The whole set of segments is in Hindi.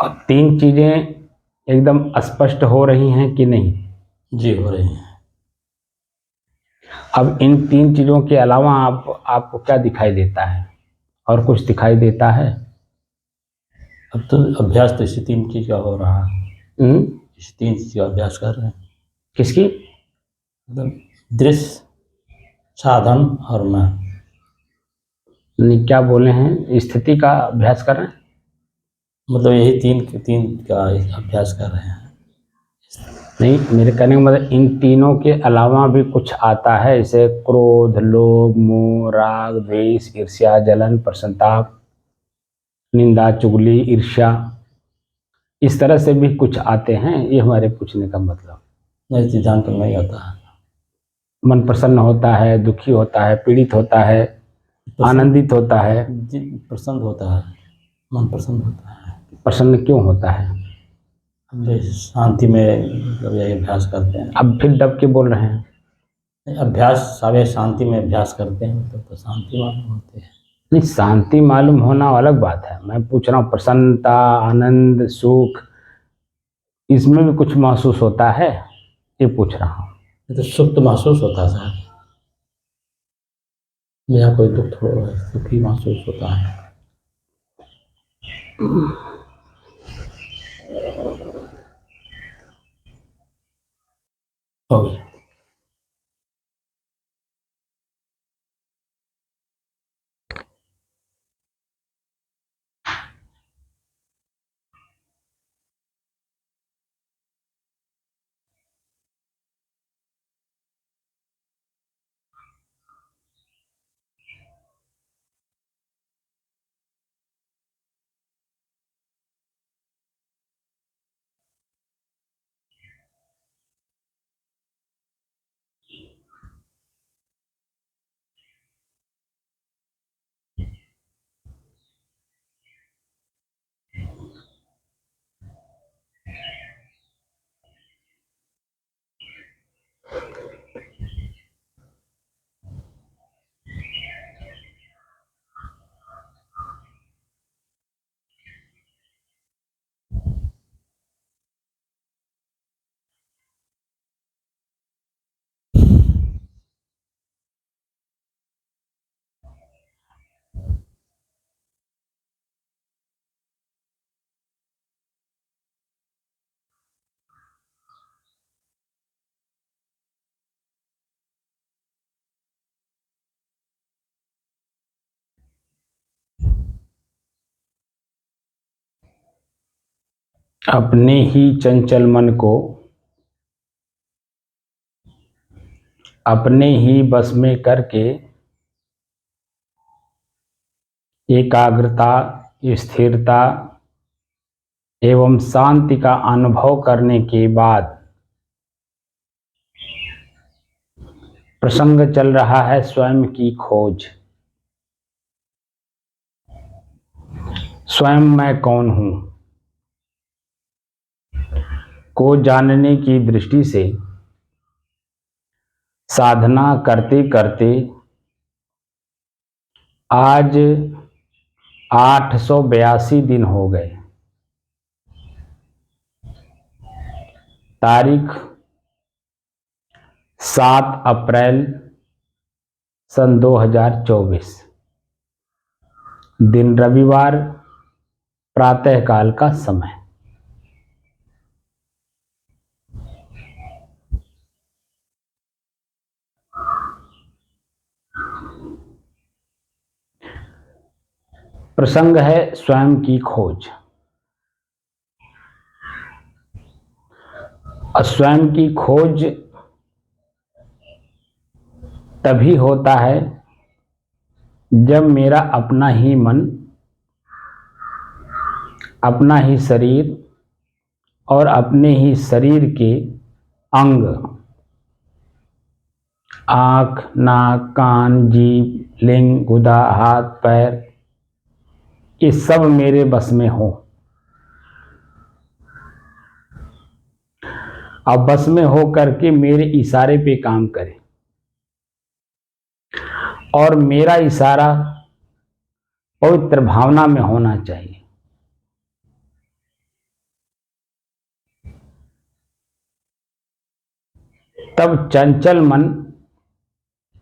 और तीन चीजें एकदम स्पष्ट हो रही हैं कि नहीं? जी हो रही हैं। अब इन तीन चीजों के अलावा आपको क्या दिखाई देता है? और कुछ दिखाई देता है? अब तो अभ्यास तो इसी तीन चीज का हो रहा है। इसी तीन चीज का अभ्यास कर रहे हैं। किसकी? मतलब दृश्य, साधन और मैं। नहीं, क्या बोले हैं? स्थिति का अभ्यास कर रहे हैं? मतलब यही तीन तीन का अभ्यास कर रहे हैं। नहीं, मेरे कहने का मतलब इन तीनों के अलावा भी कुछ आता है, जैसे क्रोध, लोभ, मोह, राग, द्वेष, ईर्ष्या, जलन, प्रसन्नता, निंदा, चुगली, ईर्ष्या, इस तरह से भी कुछ आते हैं। ये हमारे पूछने का मतलब। नहीं, सिद्धांत तो नहीं आता है। मन प्रसन्न होता है, दुखी होता है, पीड़ित होता है, आनंदित होता है। जी, प्रसन्न होता है, मन प्रसन्न होता है। प्रसन्न क्यों होता है? अब शांति में मतलब यही अभ्यास करते हैं। अब फिर दब के बोल रहे हैं। अभ्यास सारे शांति में अभ्यास करते हैं तो शांति मालूम होती है। नहीं, शांति मालूम होना अलग बात है। मैं पूछ रहा हूँ प्रसन्नता, आनंद, सुख, इसमें भी कुछ महसूस होता है, ये पूछ रहा हूँ। ये तो सुख तो महसूस होता है सर। मेरा कोई दुख थोड़ा है, सुख ही महसूस होता है। हो गया। अपने ही चंचल मन को अपने ही बस में करके एकाग्रता, स्थिरता एवं शांति का अनुभव करने के बाद प्रसंग चल रहा है स्वयं की खोज। स्वयं मैं कौन हूं को जानने की दृष्टि से साधना करते करते आज 882 दिन हो गए। तारीख 7 अप्रैल सन 2024, दिन रविवार, प्रातःकाल का समय। प्रसंग है स्वयं की खोज। और स्वयं की खोज तभी होता है जब मेरा अपना ही मन, अपना ही शरीर और अपने ही शरीर के अंग, आँख, नाक, कान, जीभ, लिंग, गुदा, हाथ, पैर, ये सब मेरे बस में हो। अब बस में हो करके मेरे इशारे पे काम करे और मेरा इशारा पवित्र भावना में होना चाहिए। तब चंचल मन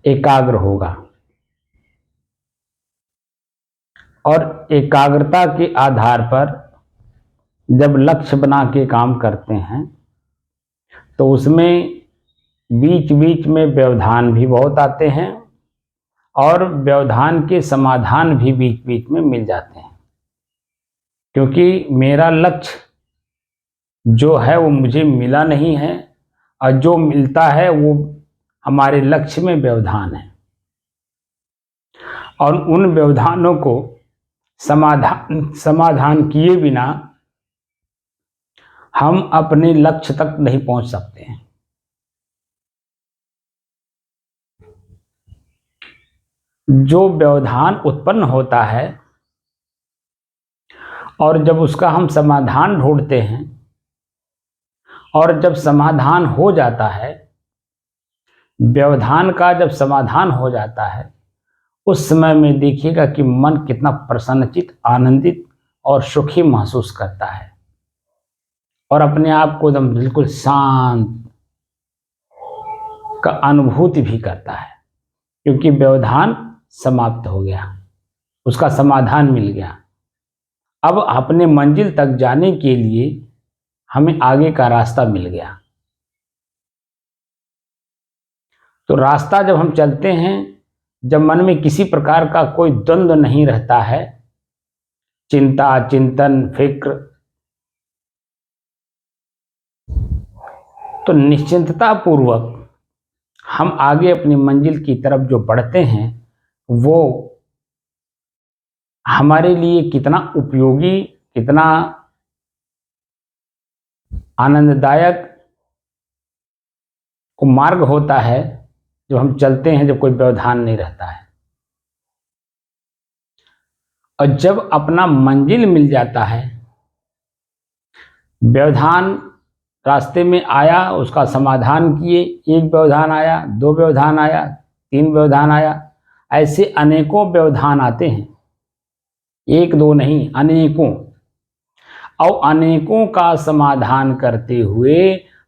एकाग्र होगा और एकाग्रता के आधार पर जब लक्ष्य बना के काम करते हैं तो उसमें बीच बीच में व्यवधान भी बहुत आते हैं और व्यवधान के समाधान भी बीच बीच में मिल जाते हैं, क्योंकि मेरा लक्ष्य जो है वो मुझे मिला नहीं है और जो मिलता है वो हमारे लक्ष्य में व्यवधान है और उन व्यवधानों को समाधान किए बिना हम अपने लक्ष्य तक नहीं पहुंच सकते हैं। जो व्यवधान उत्पन्न होता है और जब उसका हम समाधान ढूंढते हैं और जब समाधान हो जाता है, व्यवधान का जब समाधान हो जाता है, उस समय में देखिएगा कि मन कितना प्रसन्नचित, आनंदित और सुखी महसूस करता है और अपने आप को एकदम बिल्कुल शांत का अनुभूति भी करता है, क्योंकि व्यवधान समाप्त हो गया, उसका समाधान मिल गया। अब अपने मंजिल तक जाने के लिए हमें आगे का रास्ता मिल गया। तो रास्ता जब हम चलते हैं, जब मन में किसी प्रकार का कोई द्वंद्व नहीं रहता है, चिंता, चिंतन, फिक्र, तो निश्चिंतता पूर्वक हम आगे अपनी मंजिल की तरफ जो बढ़ते हैं वो हमारे लिए कितना उपयोगी, कितना आनंददायक को मार्ग होता है जो हम चलते हैं जब कोई व्यवधान नहीं रहता है। और जब अपना मंजिल मिल जाता है, व्यवधान रास्ते में आया, उसका समाधान किए, एक व्यवधान आया, दो व्यवधान आया, तीन व्यवधान आया, ऐसे अनेकों व्यवधान आते हैं, एक दो नहीं, अनेकों। और अनेकों का समाधान करते हुए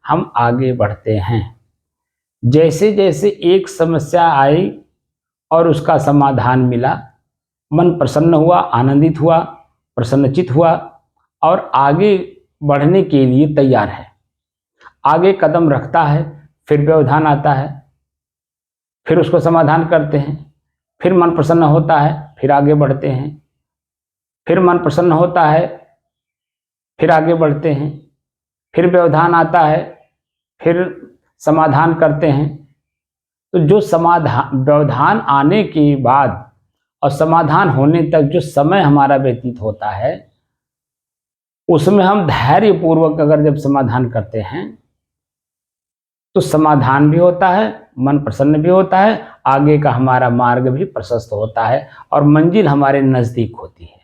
हम आगे बढ़ते हैं। जैसे जैसे एक समस्या आई और उसका समाधान मिला, मन प्रसन्न हुआ, आनंदित हुआ, प्रसन्नचित हुआ और आगे बढ़ने के लिए तैयार है, आगे कदम रखता है। फिर व्यवधान आता है, फिर उसको समाधान करते हैं, फिर मन प्रसन्न होता है, फिर आगे बढ़ते हैं, फिर मन प्रसन्न होता है, फिर आगे बढ़ते हैं, फिर व्यवधान आता है, फिर समाधान करते हैं। तो जो व्यवधान आने के बाद और समाधान होने तक जो समय हमारा व्यतीत होता है, उसमें हम धैर्य पूर्वक अगर जब समाधान करते हैं तो समाधान भी होता है, मन प्रसन्न भी होता है, आगे का हमारा मार्ग भी प्रशस्त होता है और मंजिल हमारे नजदीक होती है।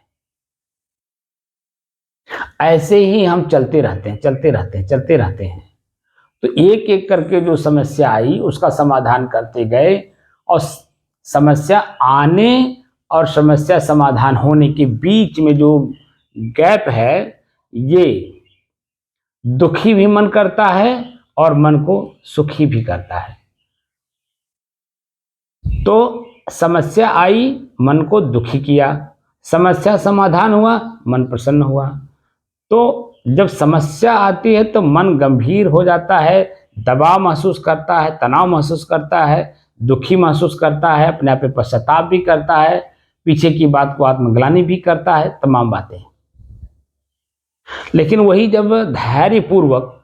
ऐसे ही हम चलते रहते हैं, चलते रहते हैं, चलते रहते हैं। तो एक एक करके जो समस्या आई उसका समाधान करते गए और समस्या आने और समस्या समाधान होने के बीच में जो गैप है, ये दुखी भी मन करता है और मन को सुखी भी करता है। तो समस्या आई, मन को दुखी किया, समस्या समाधान हुआ, मन प्रसन्न हुआ। तो जब समस्या आती है तो मन गंभीर हो जाता है, दबाव महसूस करता है, तनाव महसूस करता है, दुखी महसूस करता है, अपने आप पे पश्चाताप भी करता है, पीछे की बात को आत्मग्लानि भी करता है, तमाम बातें। लेकिन वही जब धैर्य पूर्वक,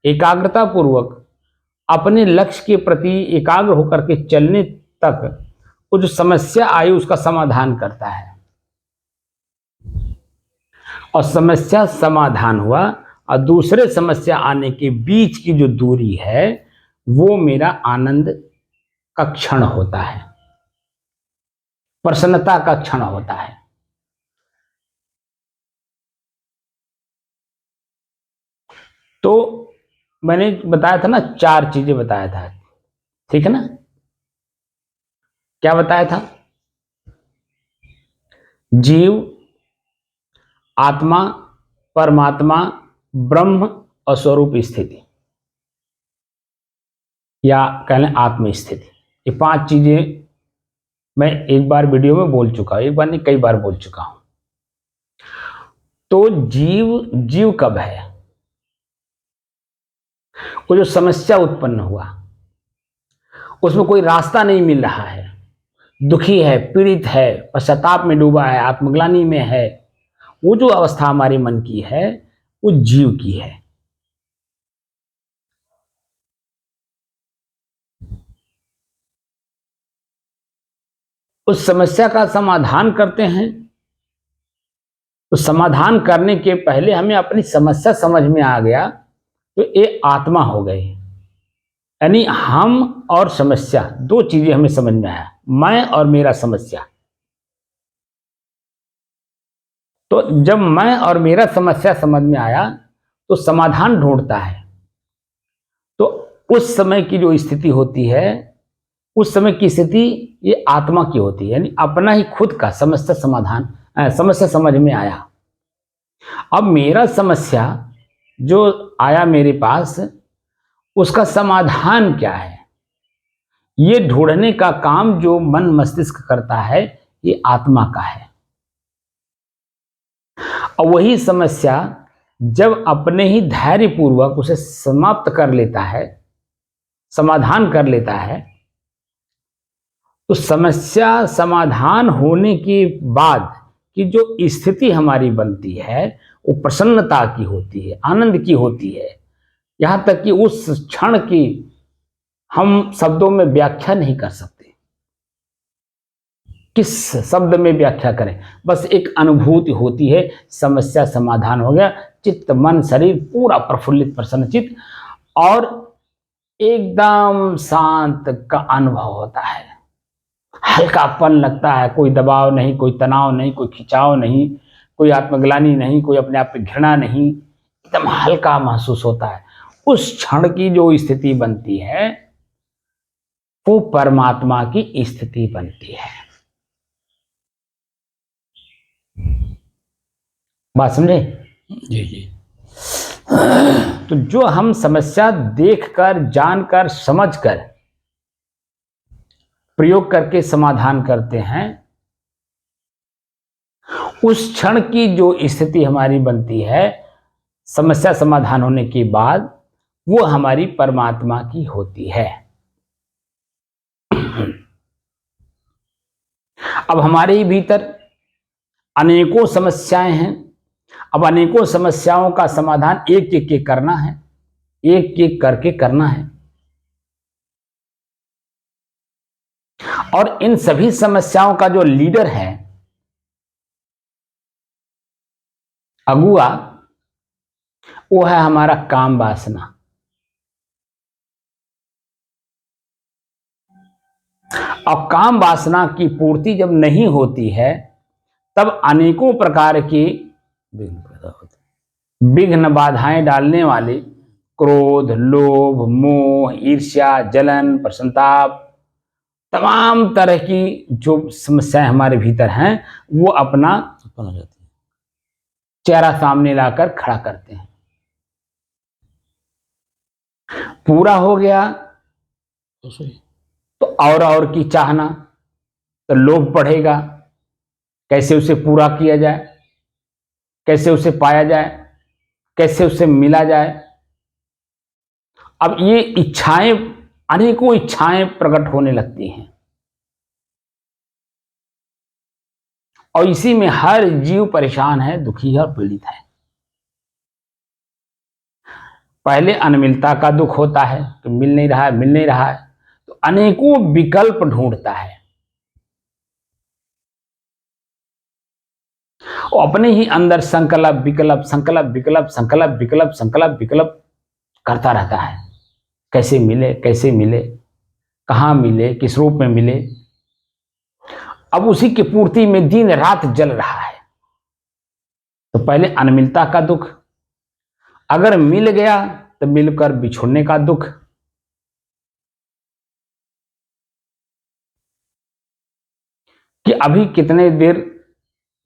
एकाग्रता पूर्वक अपने लक्ष्य के प्रति एकाग्र होकर के चलने तक वो जो समस्या आई उसका समाधान करता है और समस्या समाधान हुआ और दूसरे समस्या आने के बीच की जो दूरी है वो मेरा आनंद का क्षण होता है, प्रसन्नता का क्षण होता है। तो मैंने बताया था ना, 4 चीजें बताया था, ठीक है ना? क्या बताया था? जीव, आत्मा, परमात्मा, ब्रह्म और स्वरूप स्थिति। या कह लें आत्मस्थिति। ये 5 चीजें मैं एक बार वीडियो में बोल चुका हूं, एक बार नहीं कई बार बोल चुका हूं। तो जीव कब है? वो जो समस्या उत्पन्न हुआ, उसमें कोई रास्ता नहीं मिल रहा है, दुखी है, पीड़ित है, पश्चाताप में डूबा है, आत्मग्लानि में है, वो जो अवस्था हमारे मन की है वो जीव की है। उस समस्या का समाधान करते हैं। तो समाधान करने के पहले हमें अपनी समस्या समझ में आ गया तो ये आत्मा हो गई, यानी हम और समस्या, 2 चीजें हमें समझ में आया, मैं और मेरा समस्या। तो जब मैं और मेरा समस्या समझ में आया तो समाधान ढूंढता है। तो उस समय की जो स्थिति होती है, उस समय की स्थिति ये आत्मा की होती है, यानी अपना ही खुद का समस्या समाधान, समस्या समझ में आया। अब मेरा समस्या जो आया मेरे पास, उसका समाधान क्या है, ये ढूंढने का काम जो मन मस्तिष्क करता है ये आत्मा का है। और वही समस्या जब अपने ही धैर्य पूर्वक उसे समाप्त कर लेता है, समाधान कर लेता है, तो समस्या समाधान होने के बाद की जो स्थिति हमारी बनती है वो प्रसन्नता की होती है, आनंद की होती है। यहां तक कि उस क्षण की हम शब्दों में व्याख्या नहीं कर सकते। किस शब्द में व्याख्या करें, बस एक अनुभूति होती है, समस्या समाधान हो गया, चित्त मन शरीर पूरा प्रफुल्लित प्रसन्न चित्त और एकदम शांत का अनुभव होता है। हल्कापन लगता है, कोई दबाव नहीं, कोई तनाव नहीं, कोई खिंचाव नहीं, कोई आत्मग्लानि नहीं, कोई अपने आप पे घृणा नहीं, एकदम हल्का महसूस होता है। उस क्षण की जो स्थिति बनती है वो परमात्मा की स्थिति बनती है। बात समझे? जी जी। तो जो हम समस्या देखकर, जानकर, समझकर, प्रयोग करके समाधान करते हैं, उस क्षण की जो स्थिति हमारी बनती है समस्या समाधान होने के बाद, वो हमारी परमात्मा की होती है। अब हमारे ही भीतर अनेकों समस्याएं हैं। अब अनेकों समस्याओं का समाधान एक एक के करना है, एक एक करके करना है। और इन सभी समस्याओं का जो लीडर है, अगुआ, वो है हमारा काम वासना। और काम वासना की पूर्ति जब नहीं होती है तब अनेकों प्रकार की विघ्न पैदा होते हैं। विघ्न बाधाएं डालने वाले क्रोध, लोभ, मोह, ईर्ष्या, जलन, प्रसन्नताप, तमाम तरह की जो समस्याएं हमारे भीतर हैं वो अपना उत्पन्न हो जाती है। चेहरा सामने लाकर खड़ा करते हैं। पूरा हो गया तो सही। तो और की चाहना, तो लोभ बढ़ेगा, कैसे उसे पूरा किया जाए, कैसे उसे पाया जाए, कैसे उसे मिला जाए। अब ये इच्छाएं, अनेकों इच्छाएं प्रकट होने लगती हैं और इसी में हर जीव परेशान है, दुखी है और पीड़ित है। पहले अनमिलता का दुख होता है कि मिल नहीं रहा है, मिल नहीं रहा है, तो अनेकों विकल्प ढूंढता है। वो अपने ही अंदर संकल्प विकल्प, संकल्प विकल्प, संकल्प विकल्प, संकल्प विकल्प करता रहता है। कैसे मिले, कैसे मिले, कहाँ मिले, किस रूप में मिले। अब उसी की पूर्ति में दिन रात जल रहा है। तो पहले अनमिलता का दुख, अगर मिल गया तो मिलकर बिछुड़ने का दुख, कि अभी कितने देर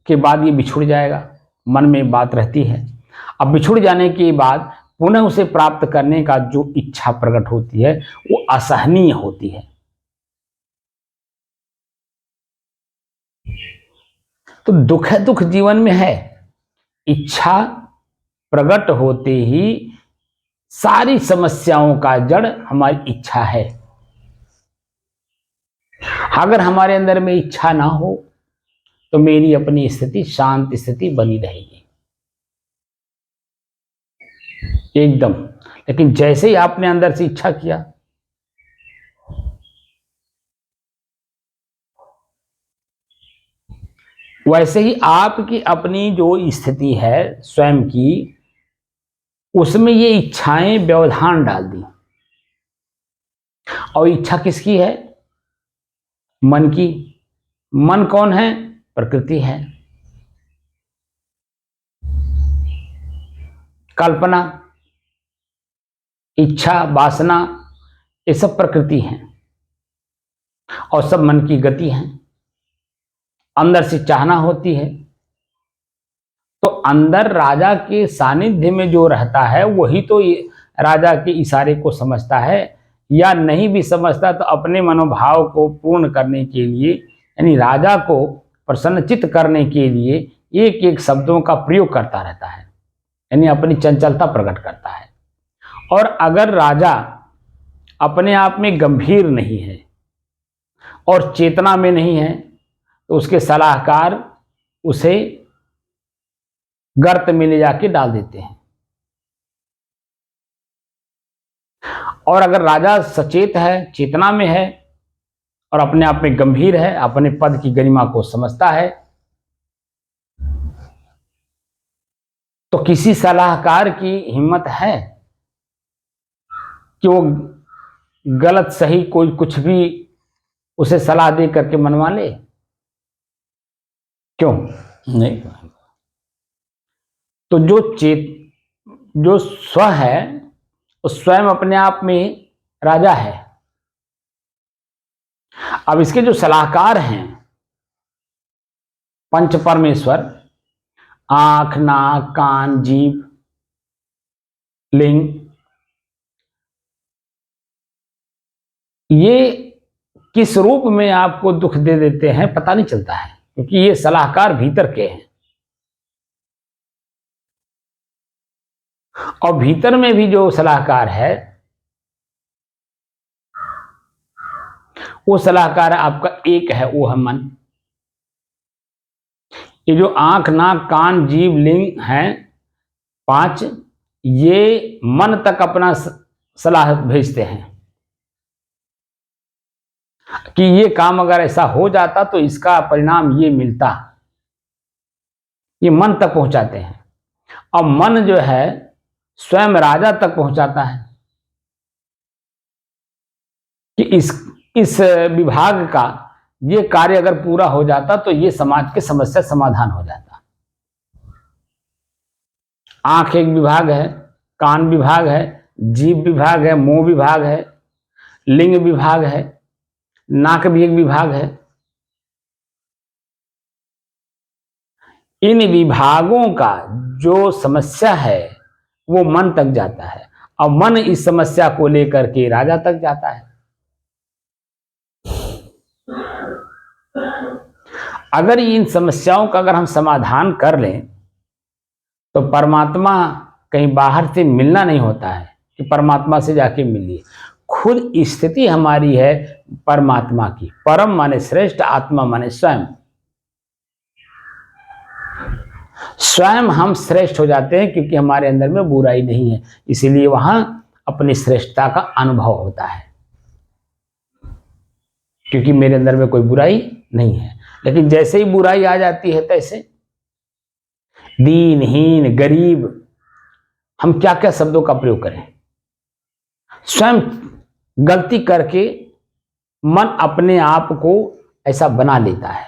के बाद ये बिछुड़ जाएगा, मन में बात रहती है। अब बिछुड़ जाने के बाद पुनः उसे प्राप्त करने का जो इच्छा प्रकट होती है वो असहनीय होती है। तो दुख जीवन में है, इच्छा प्रकट होते ही सारी समस्याओं का जड़ हमारी इच्छा है। अगर हमारे अंदर में इच्छा ना हो तो मेरी अपनी स्थिति शांत स्थिति बनी रहेगी एकदम। लेकिन जैसे ही आपने अंदर से इच्छा किया, वैसे ही आपकी अपनी जो स्थिति है स्वयं की, उसमें ये इच्छाएं व्यवधान डाल दी। और इच्छा किसकी है? मन की। मन कौन है? प्रकृति है। कल्पना, इच्छा, वासना, ये सब प्रकृति है और सब मन की गति है। अंदर से चाहना होती है, तो अंदर राजा के सानिध्य में जो रहता है वही तो राजा के इशारे को समझता है, या नहीं भी समझता तो अपने मनोभाव को पूर्ण करने के लिए, यानी राजा को प्रसन्नचित्त करने के लिए एक एक शब्दों का प्रयोग करता रहता है, यानी अपनी चंचलता प्रकट करता है। और अगर राजा अपने आप में गंभीर नहीं है और चेतना में नहीं है तो उसके सलाहकार उसे गर्त में ले जाके डाल देते हैं। और अगर राजा सचेत है, चेतना में है और अपने आप में गंभीर है, अपने पद की गरिमा को समझता है, तो किसी सलाहकार की हिम्मत है कि वो गलत सही कोई कुछ भी उसे सलाह दे करके मनवा ले? क्यों नहीं? तो जो स्व है वो स्वयं अपने आप में राजा है। अब इसके जो सलाहकार हैं पंच परमेश्वर, आंख, नाक, कान, जीभ, लिंग, ये किस रूप में आपको दुख दे देते हैं पता नहीं चलता है, क्योंकि ये सलाहकार भीतर के हैं। और भीतर में भी जो सलाहकार है वो सलाहकार आपका एक है, वो है मन। ये जो आंख, नाक, कान, जीभ, लिंग हैं 5, ये मन तक अपना सलाह भेजते हैं कि ये काम अगर ऐसा हो जाता तो इसका परिणाम ये मिलता। ये मन तक पहुंचाते हैं। और मन जो है स्वयं राजा तक पहुंचाता है कि इस विभाग का ये कार्य अगर पूरा हो जाता तो ये समाज की समस्या समाधान हो जाता। आंख एक विभाग है, कान विभाग है, जीभ विभाग है, मुंह विभाग है, लिंग विभाग है, नाक भी एक विभाग है। इन विभागों का जो समस्या है वो मन तक जाता है और मन इस समस्या को लेकर के राजा तक जाता है। अगर इन समस्याओं का अगर हम समाधान कर लें तो परमात्मा कहीं बाहर से मिलना नहीं होता है कि परमात्मा से जाके मिलिए। खुद स्थिति हमारी है परमात्मा की। परम माने श्रेष्ठ, आत्मा माने स्वयं। स्वयं हम श्रेष्ठ हो जाते हैं क्योंकि हमारे अंदर में बुराई नहीं है, इसीलिए वहां अपनी श्रेष्ठता का अनुभव होता है, क्योंकि मेरे अंदर में कोई बुराई नहीं है। लेकिन जैसे ही बुराई आ जाती है तैसे दीनहीन, गरीब, हम क्या क्या शब्दों का प्रयोग करें। स्वयं गलती करके मन अपने आप को ऐसा बना लेता है,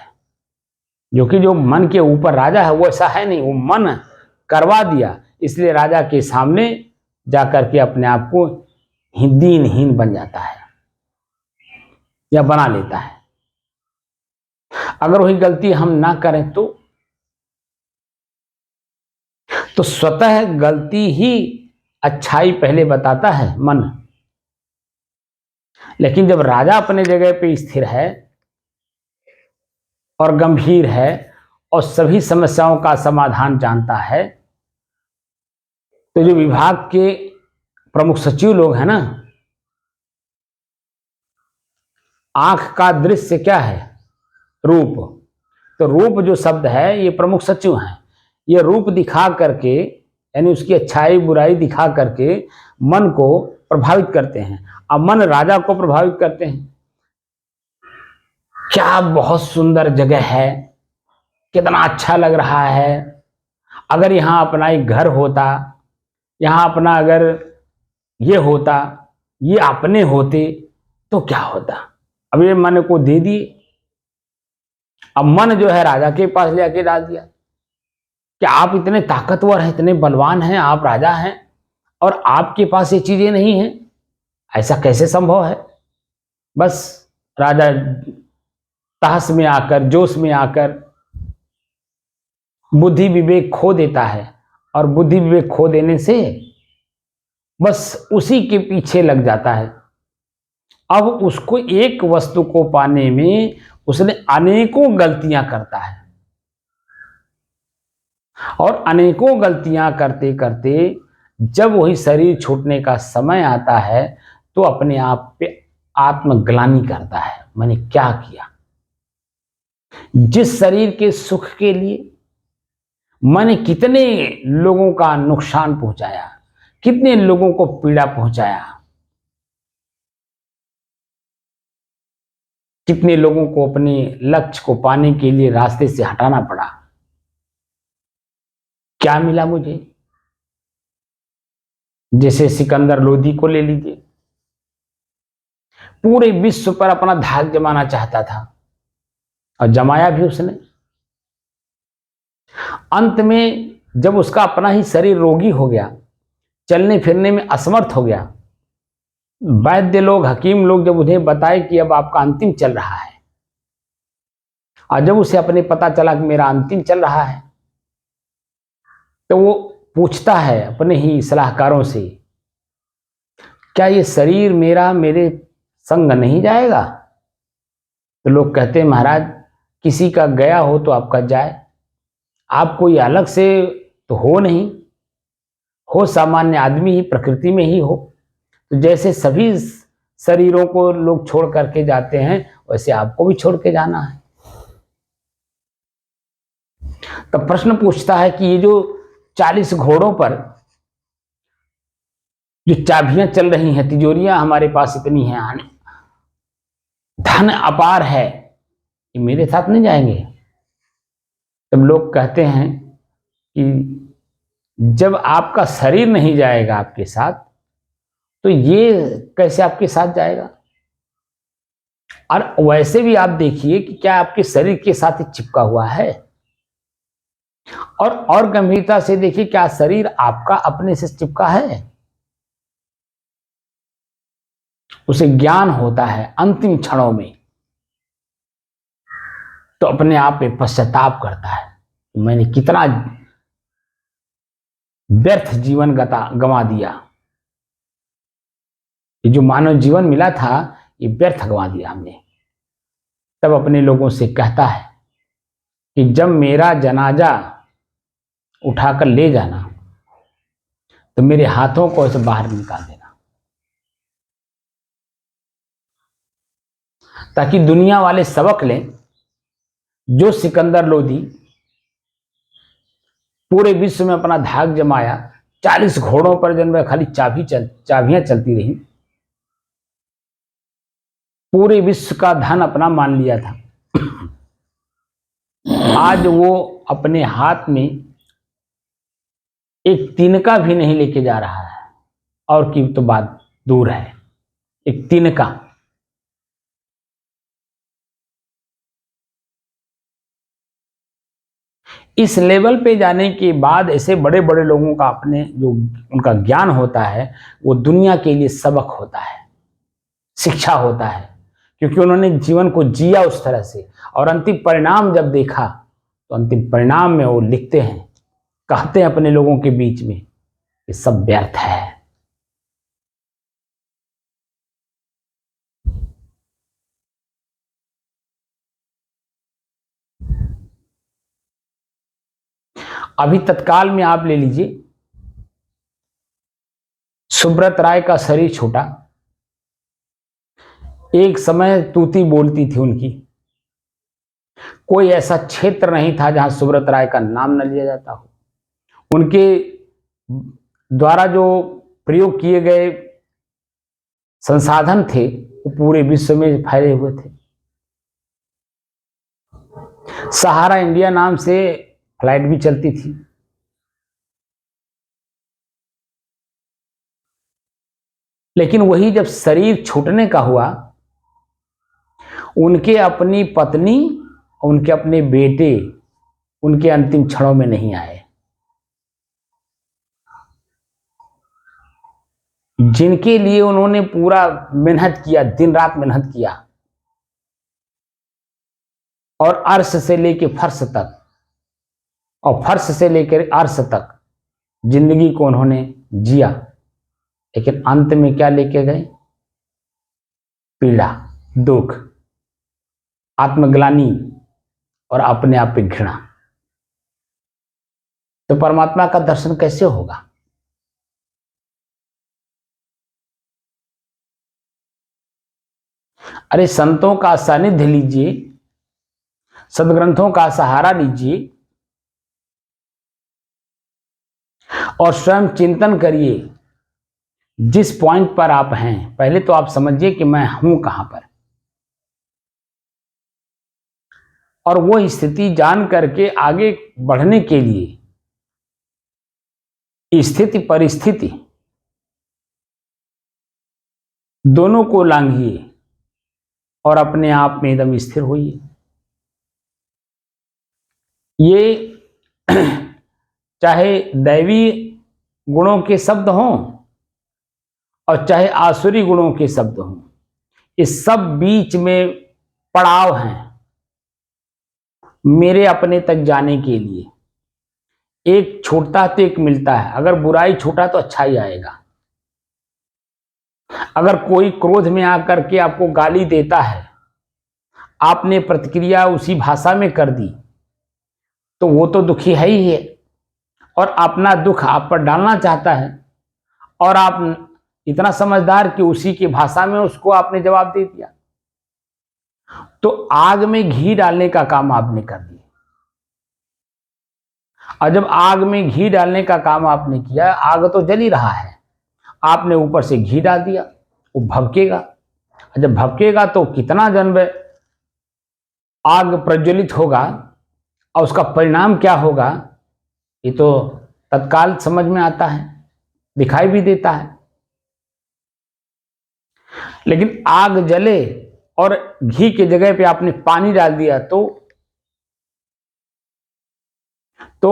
जो कि जो मन के ऊपर राजा है वो ऐसा है नहीं, वो मन करवा दिया, इसलिए राजा के सामने जाकर के अपने आप को दीनहीन बन जाता है या बना लेता है। अगर वही गलती हम ना करें तो स्वतः गलती ही अच्छाई पहले बताता है मन, लेकिन जब राजा अपने जगह पे स्थिर है और गंभीर है और सभी समस्याओं का समाधान जानता है, तो जो विभाग के प्रमुख सचिव लोग हैं ना, आंख का दृश्य क्या है? रूप। तो रूप जो शब्द है ये प्रमुख सचिव हैं, ये रूप दिखा करके यानी उसकी अच्छाई बुराई दिखा करके मन को प्रभावित करते हैं। अब मन राजा को प्रभावित करते हैं, क्या बहुत सुंदर जगह है, कितना अच्छा लग रहा है, अगर यहाँ अपना एक घर होता, यहाँ अपना अगर ये होता, ये अपने होते तो क्या होता। अब ये मन को दे दिए, अब मन जो है राजा के पास ले आके डाल दिया कि आप इतने ताकतवर हैं, इतने बलवान हैं, आप राजा हैं और आपके पास ये चीजें नहीं हैं, ऐसा कैसे संभव है। बस राजा तहस में आकर, जोश में आकर बुद्धि विवेक खो देता है और बुद्धि विवेक खो देने से बस उसी के पीछे लग जाता है। अब उसको एक वस्तु को पाने में उसने अनेकों गलतियां करता है और अनेकों गलतियां करते करते जब वही शरीर छूटने का समय आता है तो अपने आप पे आत्मग्लानि करता है, मैंने क्या किया। जिस शरीर के सुख के लिए मैंने कितने लोगों का नुकसान पहुंचाया, कितने लोगों को पीड़ा पहुंचाया, कितने लोगों को अपने लक्ष्य को पाने के लिए रास्ते से हटाना पड़ा, क्या मिला मुझे। जैसे सिकंदर लोदी को ले लीजिए, पूरे विश्व पर अपना धाक जमाना चाहता था और जमाया भी उसने। अंत में जब उसका अपना ही शरीर रोगी हो गया, चलने फिरने में असमर्थ हो गया, वैद्य लोग, हकीम लोग जब उन्हें बताए कि अब आपका अंतिम चल रहा है, और जब उसे अपने पता चला कि मेरा अंतिम चल रहा है, तो वो पूछता है अपने ही सलाहकारों से, क्या ये शरीर मेरा मेरे संग नहीं जाएगा। तो लोग कहते हैं महाराज किसी का गया हो तो आपका जाए, आप कोई अलग से तो हो नहीं, हो सामान्य आदमी ही, प्रकृति में ही हो। तो जैसे सभी शरीरों को लोग छोड़ करके जाते हैं वैसे आपको भी छोड़ के जाना है। तो प्रश्न पूछता है कि ये जो 40 घोड़ों पर जो चाबियां चल रही हैं, तिजोरियां हमारे पास इतनी हैं, धन अपार है, ये मेरे साथ नहीं जाएंगे। तब लोग कहते हैं कि जब आपका शरीर नहीं जाएगा आपके साथ तो ये कैसे आपके साथ जाएगा। और वैसे भी आप देखिए कि क्या आपके शरीर के साथ ही चिपका हुआ है, और गंभीरता से देखिए क्या शरीर आपका अपने से चिपका है। उसे ज्ञान होता है अंतिम क्षणों में, तो अपने आप पे पश्चाताप करता है, मैंने कितना व्यर्थ जीवन गंवा दिया, ये जो मानव जीवन मिला था ये व्यर्थ गंवा दिया हमने। तब अपने लोगों से कहता है कि जब मेरा जनाजा उठाकर ले जाना तो मेरे हाथों को ऐसे बाहर निकाल देना, ताकि दुनिया वाले सबक लें। जो सिकंदर लोदी पूरे विश्व में अपना धाक जमाया, 40 घोड़ों पर जन्म खाली चाबियां चलती रही, पूरे विश्व का धन अपना मान लिया था, आज वो अपने हाथ में एक तिनका भी नहीं लेके जा रहा है, और की तो बात दूर है, एक तिनका। इस लेवल पे जाने के बाद ऐसे बड़े बड़े लोगों का अपने जो उनका ज्ञान होता है वो दुनिया के लिए सबक होता है, शिक्षा होता है, क्योंकि उन्होंने जीवन को जिया उस तरह से। और अंतिम परिणाम जब देखा तो अंतिम परिणाम में वो लिखते हैं, कहते हैं अपने लोगों के बीच में, ये सब व्यर्थ है, अभी तत्काल में आप ले लीजिए, सुब्रत राय का शरीर छोटा, एक समय तूती बोलती थी उनकी, कोई ऐसा क्षेत्र नहीं था जहां सुब्रत राय का नाम न लिया जाता हो। उनके द्वारा जो प्रयोग किए गए संसाधन थे वो पूरे विश्व में फैले हुए थे। सहारा इंडिया नाम से फ्लाइट भी चलती थी। लेकिन वही जब शरीर छूटने का हुआ, उनके अपनी पत्नी, उनके अपने बेटे उनके अंतिम क्षणों में नहीं आए। जिनके लिए उन्होंने पूरा मेहनत किया, दिन रात मेहनत किया, और अर्श से लेकर फर्श तक और फर्श से लेकर अर्श तक जिंदगी को उन्होंने जिया, लेकिन अंत में क्या लेके गए? पीड़ा, दुख, आत्मग्लानि और अपने आप पे घृणा। तो परमात्मा का दर्शन कैसे होगा? अरे संतों का सानिध्य लीजिए, सदग्रंथों का सहारा लीजिए और स्वयं चिंतन करिए। जिस पॉइंट पर आप हैं, पहले तो आप समझिए कि मैं हूं कहां पर, और वो स्थिति जान करके आगे बढ़ने के लिए स्थिति परिस्थिति दोनों को लांघिए और अपने आप में एकदम स्थिर होइए। ये चाहे दैवी गुणों के शब्द हों और चाहे आसुरी गुणों के शब्द हों, इस सब बीच में पड़ाव हैं मेरे अपने तक जाने के लिए। एक छूटता तो एक मिलता है। अगर बुराई छूटा तो अच्छा ही आएगा। अगर कोई क्रोध में आकर के आपको गाली देता है, आपने प्रतिक्रिया उसी भाषा में कर दी, तो वो तो दुखी है ही है और अपना दुख आप पर डालना चाहता है, और आप इतना समझदार कि उसी की भाषा में उसको आपने जवाब दे दिया, तो आग में घी डालने का काम आपने कर दिया। और जब आग में घी डालने का काम आपने किया, आग तो जल ही रहा है, आपने ऊपर से घी डाल दिया, वो भभकेगा। जब भभकेगा तो कितना जन्म आग प्रज्वलित होगा और उसका परिणाम क्या होगा, ये तो तत्काल समझ में आता है, दिखाई भी देता है। लेकिन आग जले और घी के जगह पे आपने पानी डाल दिया तो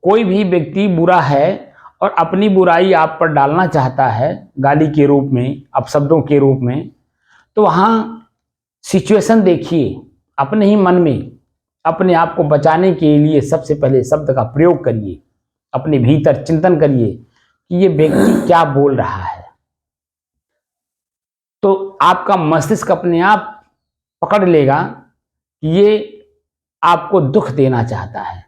कोई भी व्यक्ति बुरा है और अपनी बुराई आप पर डालना चाहता है गाली के रूप में, अपशब्दों के रूप में, तो वहां सिचुएशन देखिए, अपने ही मन में अपने आप को बचाने के लिए सबसे पहले शब्द का प्रयोग करिए। अपने भीतर चिंतन करिए कि ये व्यक्ति क्या बोल रहा है। तो आपका मस्तिष्क अपने आप पकड़ लेगा कि ये आपको दुख देना चाहता है।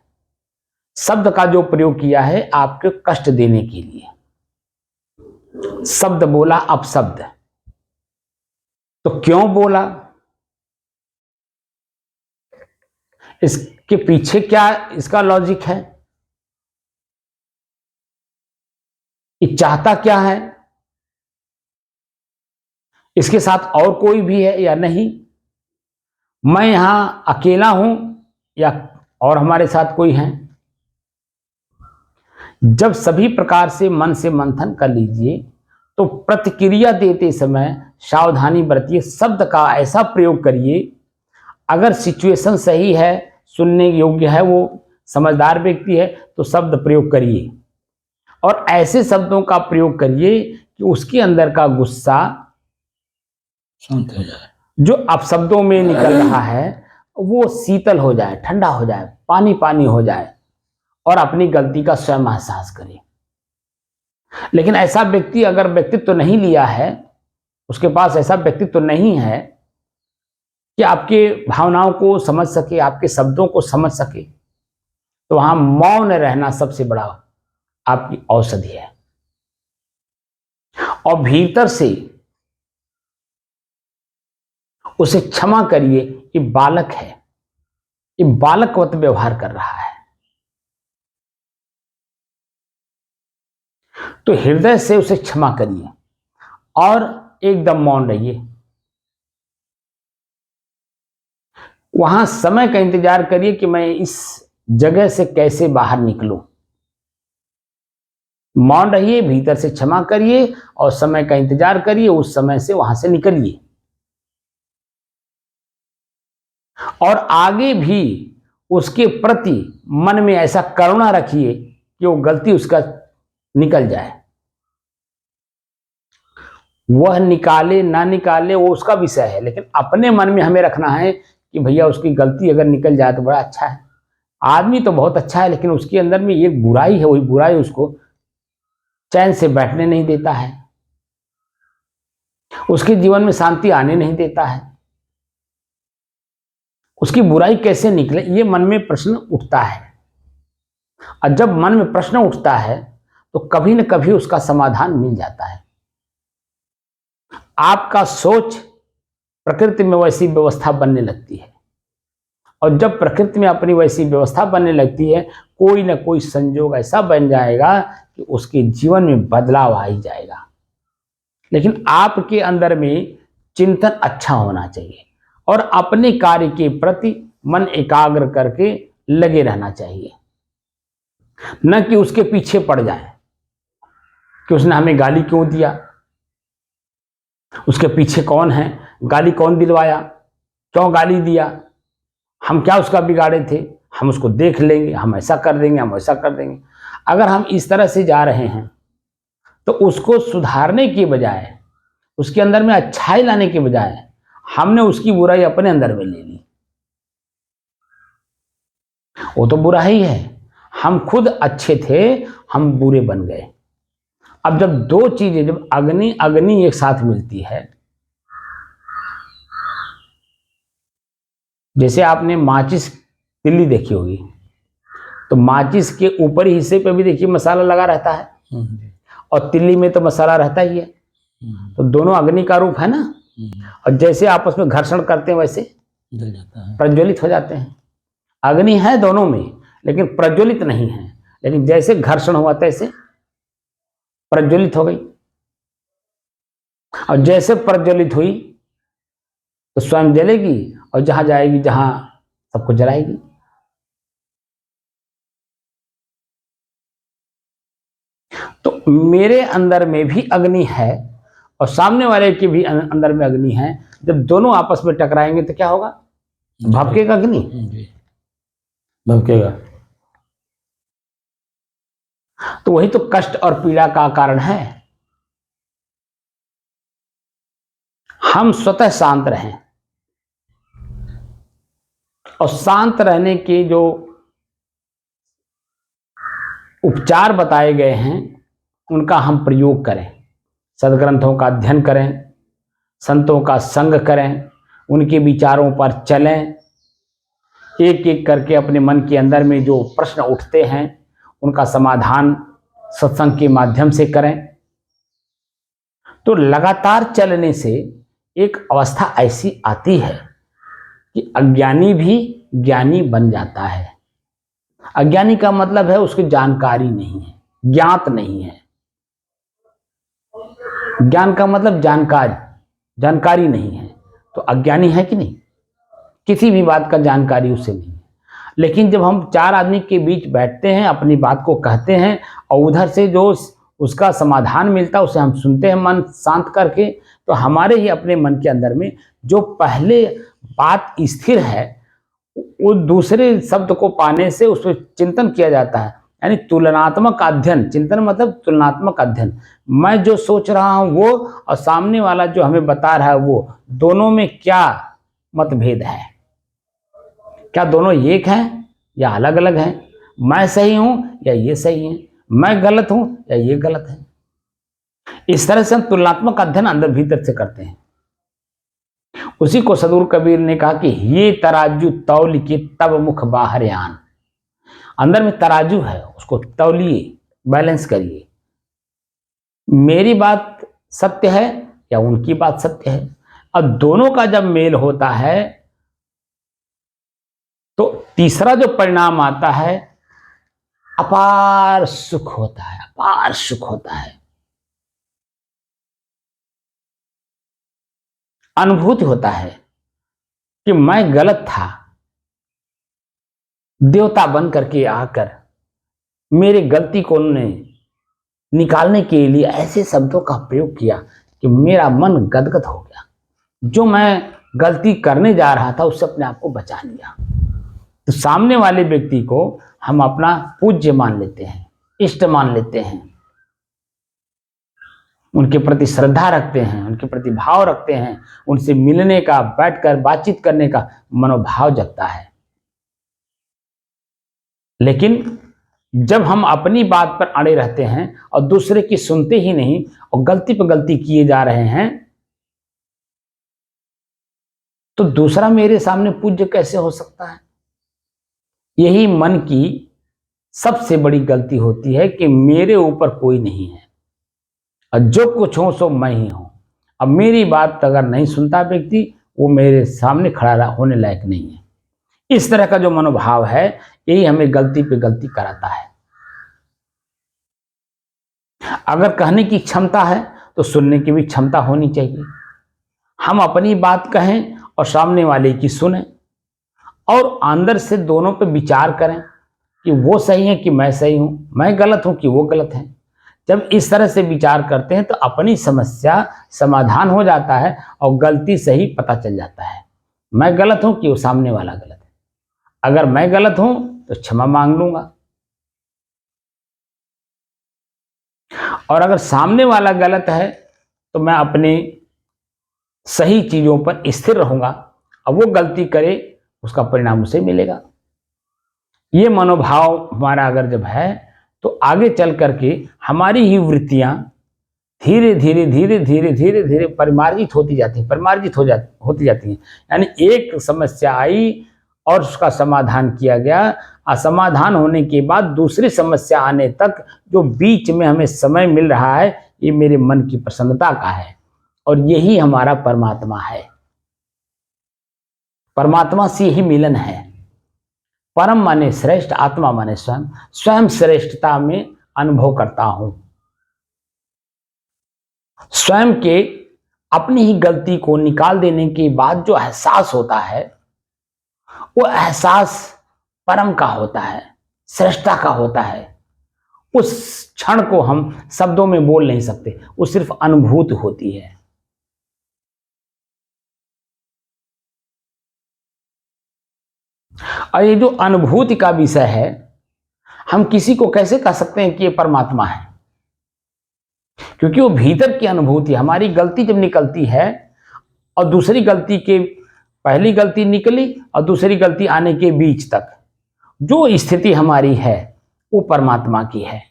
शब्द का जो प्रयोग किया है आपको कष्ट देने के लिए, शब्द बोला अपशब्द, तो क्यों बोला, इसके पीछे क्या इसका लॉजिक है, ये चाहता क्या है, इसके साथ और कोई भी है या नहीं, मैं यहां अकेला हूं या और हमारे साथ कोई है। जब सभी प्रकार से मन से मंथन कर लीजिए तो प्रतिक्रिया देते समय सावधानी बरतिए, शब्द का ऐसा प्रयोग करिए, अगर सिचुएशन सही है, सुनने योग्य है, वो समझदार व्यक्ति है, तो शब्द प्रयोग करिए और ऐसे शब्दों का प्रयोग करिए कि उसके अंदर का गुस्सा शांत हो जाए, जो अपशब्दों में निकल रहा है वो शीतल हो जाए, ठंडा हो जाए, पानी पानी हो जाए और अपनी गलती का स्वयं एहसास करे। लेकिन ऐसा व्यक्ति अगर व्यक्तित्व तो नहीं लिया है, उसके पास ऐसा व्यक्तित्व तो नहीं है कि आपके भावनाओं को समझ सके, आपके शब्दों को समझ सके, तो वहां मौन रहना सबसे बड़ा आपकी औषधि है। और भीतर से उसे क्षमा करिए, ये बालक है, ये बालकवत व्यवहार कर रहा है। तो हृदय से उसे क्षमा करिए और एकदम मौन रहिए। वहां समय का इंतजार करिए कि मैं इस जगह से कैसे बाहर निकलूं। मौन रहिए, भीतर से क्षमा करिए और समय का इंतजार करिए, उस समय से वहां से निकलिए। और आगे भी उसके प्रति मन में ऐसा करुणा रखिए कि वो गलती उसका निकल जाए। वह निकाले ना निकाले वो उसका विषय है, लेकिन अपने मन में हमें रखना है कि भैया उसकी गलती अगर निकल जाए तो बड़ा अच्छा है। आदमी तो बहुत अच्छा है, लेकिन उसके अंदर में एक बुराई है, वही बुराई उसको चैन से बैठने नहीं देता है, उसके जीवन में शांति आने नहीं देता है। उसकी बुराई कैसे निकले, ये मन में प्रश्न उठता है। और जब मन में प्रश्न उठता है तो कभी न कभी उसका समाधान मिल जाता है। आपका सोच प्रकृति में वैसी व्यवस्था बनने लगती है, और जब प्रकृति में अपनी वैसी व्यवस्था बनने लगती है, कोई न कोई संजोग ऐसा बन जाएगा कि उसके जीवन में बदलाव आ ही जाएगा। लेकिन आपके अंदर में चिंतन अच्छा होना चाहिए और अपने कार्य के प्रति मन एकाग्र करके लगे रहना चाहिए, न कि उसके पीछे पड़ जाए कि उसने हमें गाली क्यों दिया, उसके पीछे कौन है, गाली कौन दिलवाया, क्यों गाली दिया, हम क्या उसका बिगाड़े थे, हम उसको देख लेंगे, हम ऐसा कर देंगे, हम वैसा कर देंगे। अगर हम इस तरह से जा रहे हैं तो उसको सुधारने के बजाय, उसके अंदर में अच्छाई लाने के बजाय हमने उसकी बुराई अपने अंदर में ले ली। वो तो बुरा ही है, हम खुद अच्छे थे, हम बुरे बन गए। अब जब दो चीजें, जब अग्नि अग्नि एक साथ मिलती है, जैसे आपने माचिस तिल्ली देखी होगी, तो माचिस के ऊपरी हिस्से पे भी देखिए मसाला लगा रहता है और तिल्ली में तो मसाला रहता ही है। तो दोनों अग्नि का रूप है ना। और जैसे आपस में घर्षण करते हैं वैसे जल जाता है, प्रज्वलित हो जाते हैं। अग्नि है दोनों में, लेकिन प्रज्वलित नहीं है। लेकिन जैसे घर्षण हुआ तैसे प्रज्वलित हो गई, और जैसे प्रज्वलित हुई तो स्वयं जलेगी और जहां जाएगी, जहां सबको जलाएगी। तो मेरे अंदर में भी अग्नि है और सामने वाले के भी अंदर में अग्नि है। जब दोनों आपस में टकराएंगे तो क्या होगा, भभकेगा अग्नि, भभकेगा। तो वही तो कष्ट और पीड़ा का कारण है। हम स्वतः शांत रहें, और शांत रहने के जो उपचार बताए गए हैं उनका हम प्रयोग करें। सदग्रंथों का अध्ययन करें, संतों का संग करें, उनके विचारों पर चलें। एक एक करके अपने मन के अंदर में जो प्रश्न उठते हैं उनका समाधान सत्संग के माध्यम से करें। तो लगातार चलने से एक अवस्था ऐसी आती है कि अज्ञानी भी ज्ञानी बन जाता है। अज्ञानी का मतलब है उसकी जानकारी नहीं है, ज्ञात नहीं है। ज्ञान का मतलब जानकारी नहीं है। तो अज्ञानी है कि नहीं, किसी भी बात का जानकारी उसे नहीं है। लेकिन जब हम चार आदमी के बीच बैठते हैं, अपनी बात को कहते हैं और उधर से जो उसका समाधान मिलता है उसे हम सुनते हैं मन शांत करके, तो हमारे ही अपने मन के अंदर में जो पहले बात स्थिर है वो दूसरे शब्द को पाने से उस पर चिंतन किया जाता है। यानी तुलनात्मक अध्ययन, चिंतन मतलब तुलनात्मक अध्ययन। मैं जो सोच रहा हूं वो और सामने वाला जो हमें बता रहा है वो, दोनों में क्या मतभेद है, क्या दोनों एक हैं या अलग अलग हैं, मैं सही हूं या ये सही है, मैं गलत हूं या ये गलत है। इस तरह से हम तुलनात्मक अध्ययन अंदर भीतर से करते हैं। उसी को सदगुरु कबीर ने कहा कि ये तराजू तौल के तब मुख बाहर आन। अंदर में तराजू है, उसको तौलिए, बैलेंस करिए। मेरी बात सत्य है या उनकी बात सत्य है। अब दोनों का जब मेल होता है तो तीसरा जो परिणाम आता है, अपार सुख होता है, अपार सुख होता है। अनुभूति होता है कि मैं गलत था, देवता बन करके आकर मेरे गलती को उन्होंने निकालने के लिए ऐसे शब्दों का प्रयोग किया कि मेरा मन गदगद हो गया। जो मैं गलती करने जा रहा था उससे अपने आप को बचा लिया। तो सामने वाले व्यक्ति को हम अपना पूज्य मान लेते हैं, इष्ट मान लेते हैं, उनके प्रति श्रद्धा रखते हैं, उनके प्रति भाव रखते हैं, उनसे मिलने का, बैठकर बातचीत करने का मनोभाव जगता है। लेकिन जब हम अपनी बात पर अड़े रहते हैं और दूसरे की सुनते ही नहीं और गलती पर गलती किए जा रहे हैं, तो दूसरा मेरे सामने पूज्य कैसे हो सकता है? यही मन की सबसे बड़ी गलती होती है कि मेरे ऊपर कोई नहीं है और जो कुछ हो सो मैं ही हूं। अब मेरी बात अगर नहीं सुनता व्यक्ति, वो मेरे सामने खड़ा होने लायक नहीं है। इस तरह का जो मनोभाव है, यही हमें गलती पे गलती कराता है। अगर कहने की क्षमता है तो सुनने की भी क्षमता होनी चाहिए। हम अपनी बात कहें और सामने वाले की सुने और अंदर से दोनों पे विचार करें कि वो सही है कि मैं सही हूं, मैं गलत हूं कि वो गलत है। जब इस तरह से विचार करते हैं तो अपनी समस्या समाधान हो जाता है और गलती सही पता चल जाता है। मैं गलत हूं कि वो सामने वाला गलत है। अगर मैं गलत हूं तो क्षमा मांग लूंगा, और अगर सामने वाला गलत है तो मैं अपने सही चीजों पर स्थिर रहूंगा। अब वो गलती करे उसका परिणाम उसे मिलेगा। ये मनोभाव हमारा अगर जब है तो आगे चल करके हमारी ही वृत्तियां धीरे धीरे धीरे धीरे धीरे धीरे परिमार्जित होती जाती हैं, होती जाती हैं। यानी एक समस्या आई और उसका समाधान किया गया, असमाधान होने के बाद दूसरी समस्या आने तक जो बीच में हमें समय मिल रहा है, ये मेरे मन की प्रसन्नता का है और यही हमारा परमात्मा है। परमात्मा से ही मिलन है। परम माने श्रेष्ठ, आत्मा माने स्वयं। स्वयं श्रेष्ठता में अनुभव करता हूं। स्वयं के अपनी ही गलती को निकाल देने के बाद जो एहसास होता है, वो एहसास परम का होता है, श्रेष्ठता का होता है। उस क्षण को हम शब्दों में बोल नहीं सकते, वो सिर्फ अनुभूति होती है। और ये जो अनुभूति का विषय है, हम किसी को कैसे कह सकते हैं कि ये परमात्मा है? क्योंकि वो भीतर की अनुभूति। हमारी गलती जब निकलती है और दूसरी गलती के, पहली गलती निकली और दूसरी गलती आने के बीच तक जो स्थिति हमारी है, वो परमात्मा की है।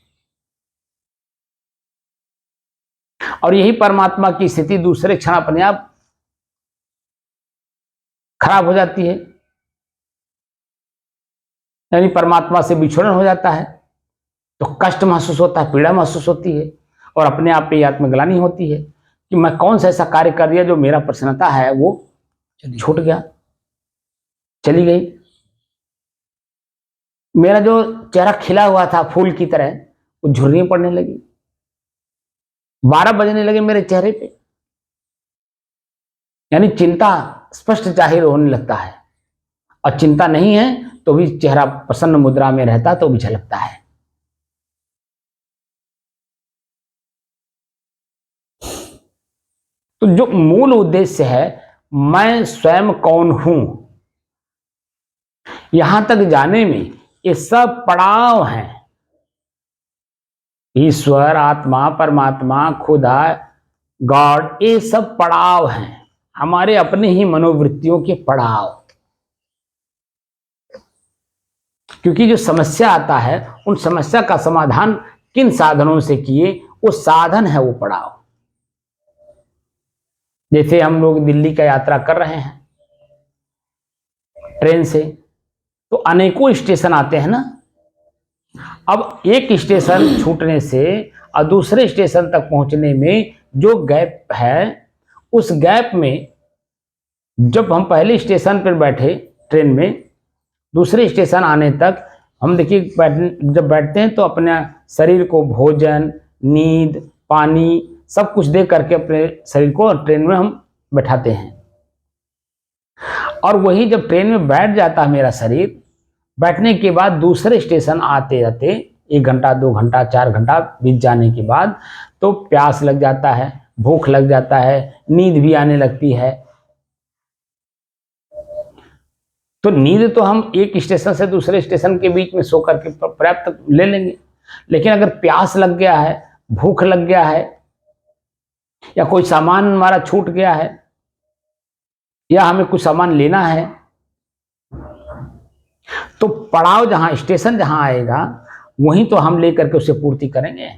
और यही परमात्मा की स्थिति दूसरे क्षण अपने आप खराब हो जाती है। यानी परमात्मा से बिछड़न हो जाता है तो कष्ट महसूस होता है, पीड़ा महसूस होती है और अपने आप पे आत्मग्लानि होती है कि मैं कौन सा ऐसा कार्य कर दिया जो मेरा प्रसन्नता है वो छूट गया, चली गई। मेरा जो चेहरा खिला हुआ था फूल की तरह, वो झुर्रियां पड़ने लगी, 12 बजने लगे मेरे चेहरे पे। यानी चिंता स्पष्ट जाहिर होने लगता है, और चिंता नहीं है तो भी चेहरा प्रसन्न मुद्रा में रहता तो भी झलकता है। तो जो मूल उद्देश्य है, मैं स्वयं कौन हूं, यहां तक जाने में ये सब पड़ाव हैं। ईश्वर, आत्मा, परमात्मा, खुदा, गॉड, ये सब पड़ाव हैं, हमारे अपने ही मनोवृत्तियों के पड़ाव। क्योंकि जो समस्या आता है, उन समस्या का समाधान किन साधनों से किए, वो साधन है, वो पड़ाव। जैसे हम लोग दिल्ली का यात्रा कर रहे हैं ट्रेन से, तो अनेकों स्टेशन आते हैं ना, अब एक स्टेशन छूटने से और दूसरे स्टेशन तक पहुंचने में जो गैप है, उस गैप में जब हम पहले स्टेशन पर बैठे ट्रेन में, दूसरे स्टेशन आने तक हम देखिए जब बैठते हैं तो अपने शरीर को भोजन, नींद, पानी सब कुछ दे करके अपने शरीर को ट्रेन में हम बैठाते हैं। और वही जब ट्रेन में बैठ जाता है मेरा शरीर, बैठने के बाद दूसरे स्टेशन आते जाते 1 घंटा 2 घंटा 4 घंटा बीत जाने के बाद तो प्यास लग जाता है, भूख लग जाता है, नींद भी आने लगती है। तो नींद तो हम एक स्टेशन से दूसरे स्टेशन के बीच में सो करके पर्याप्त ले लेंगे, लेकिन अगर प्यास लग गया है, भूख लग गया है, या कोई सामान हमारा छूट गया है, या हमें कुछ सामान लेना है, तो पड़ाव जहां स्टेशन जहां आएगा वहीं तो हम लेकर के उससे पूर्ति करेंगे।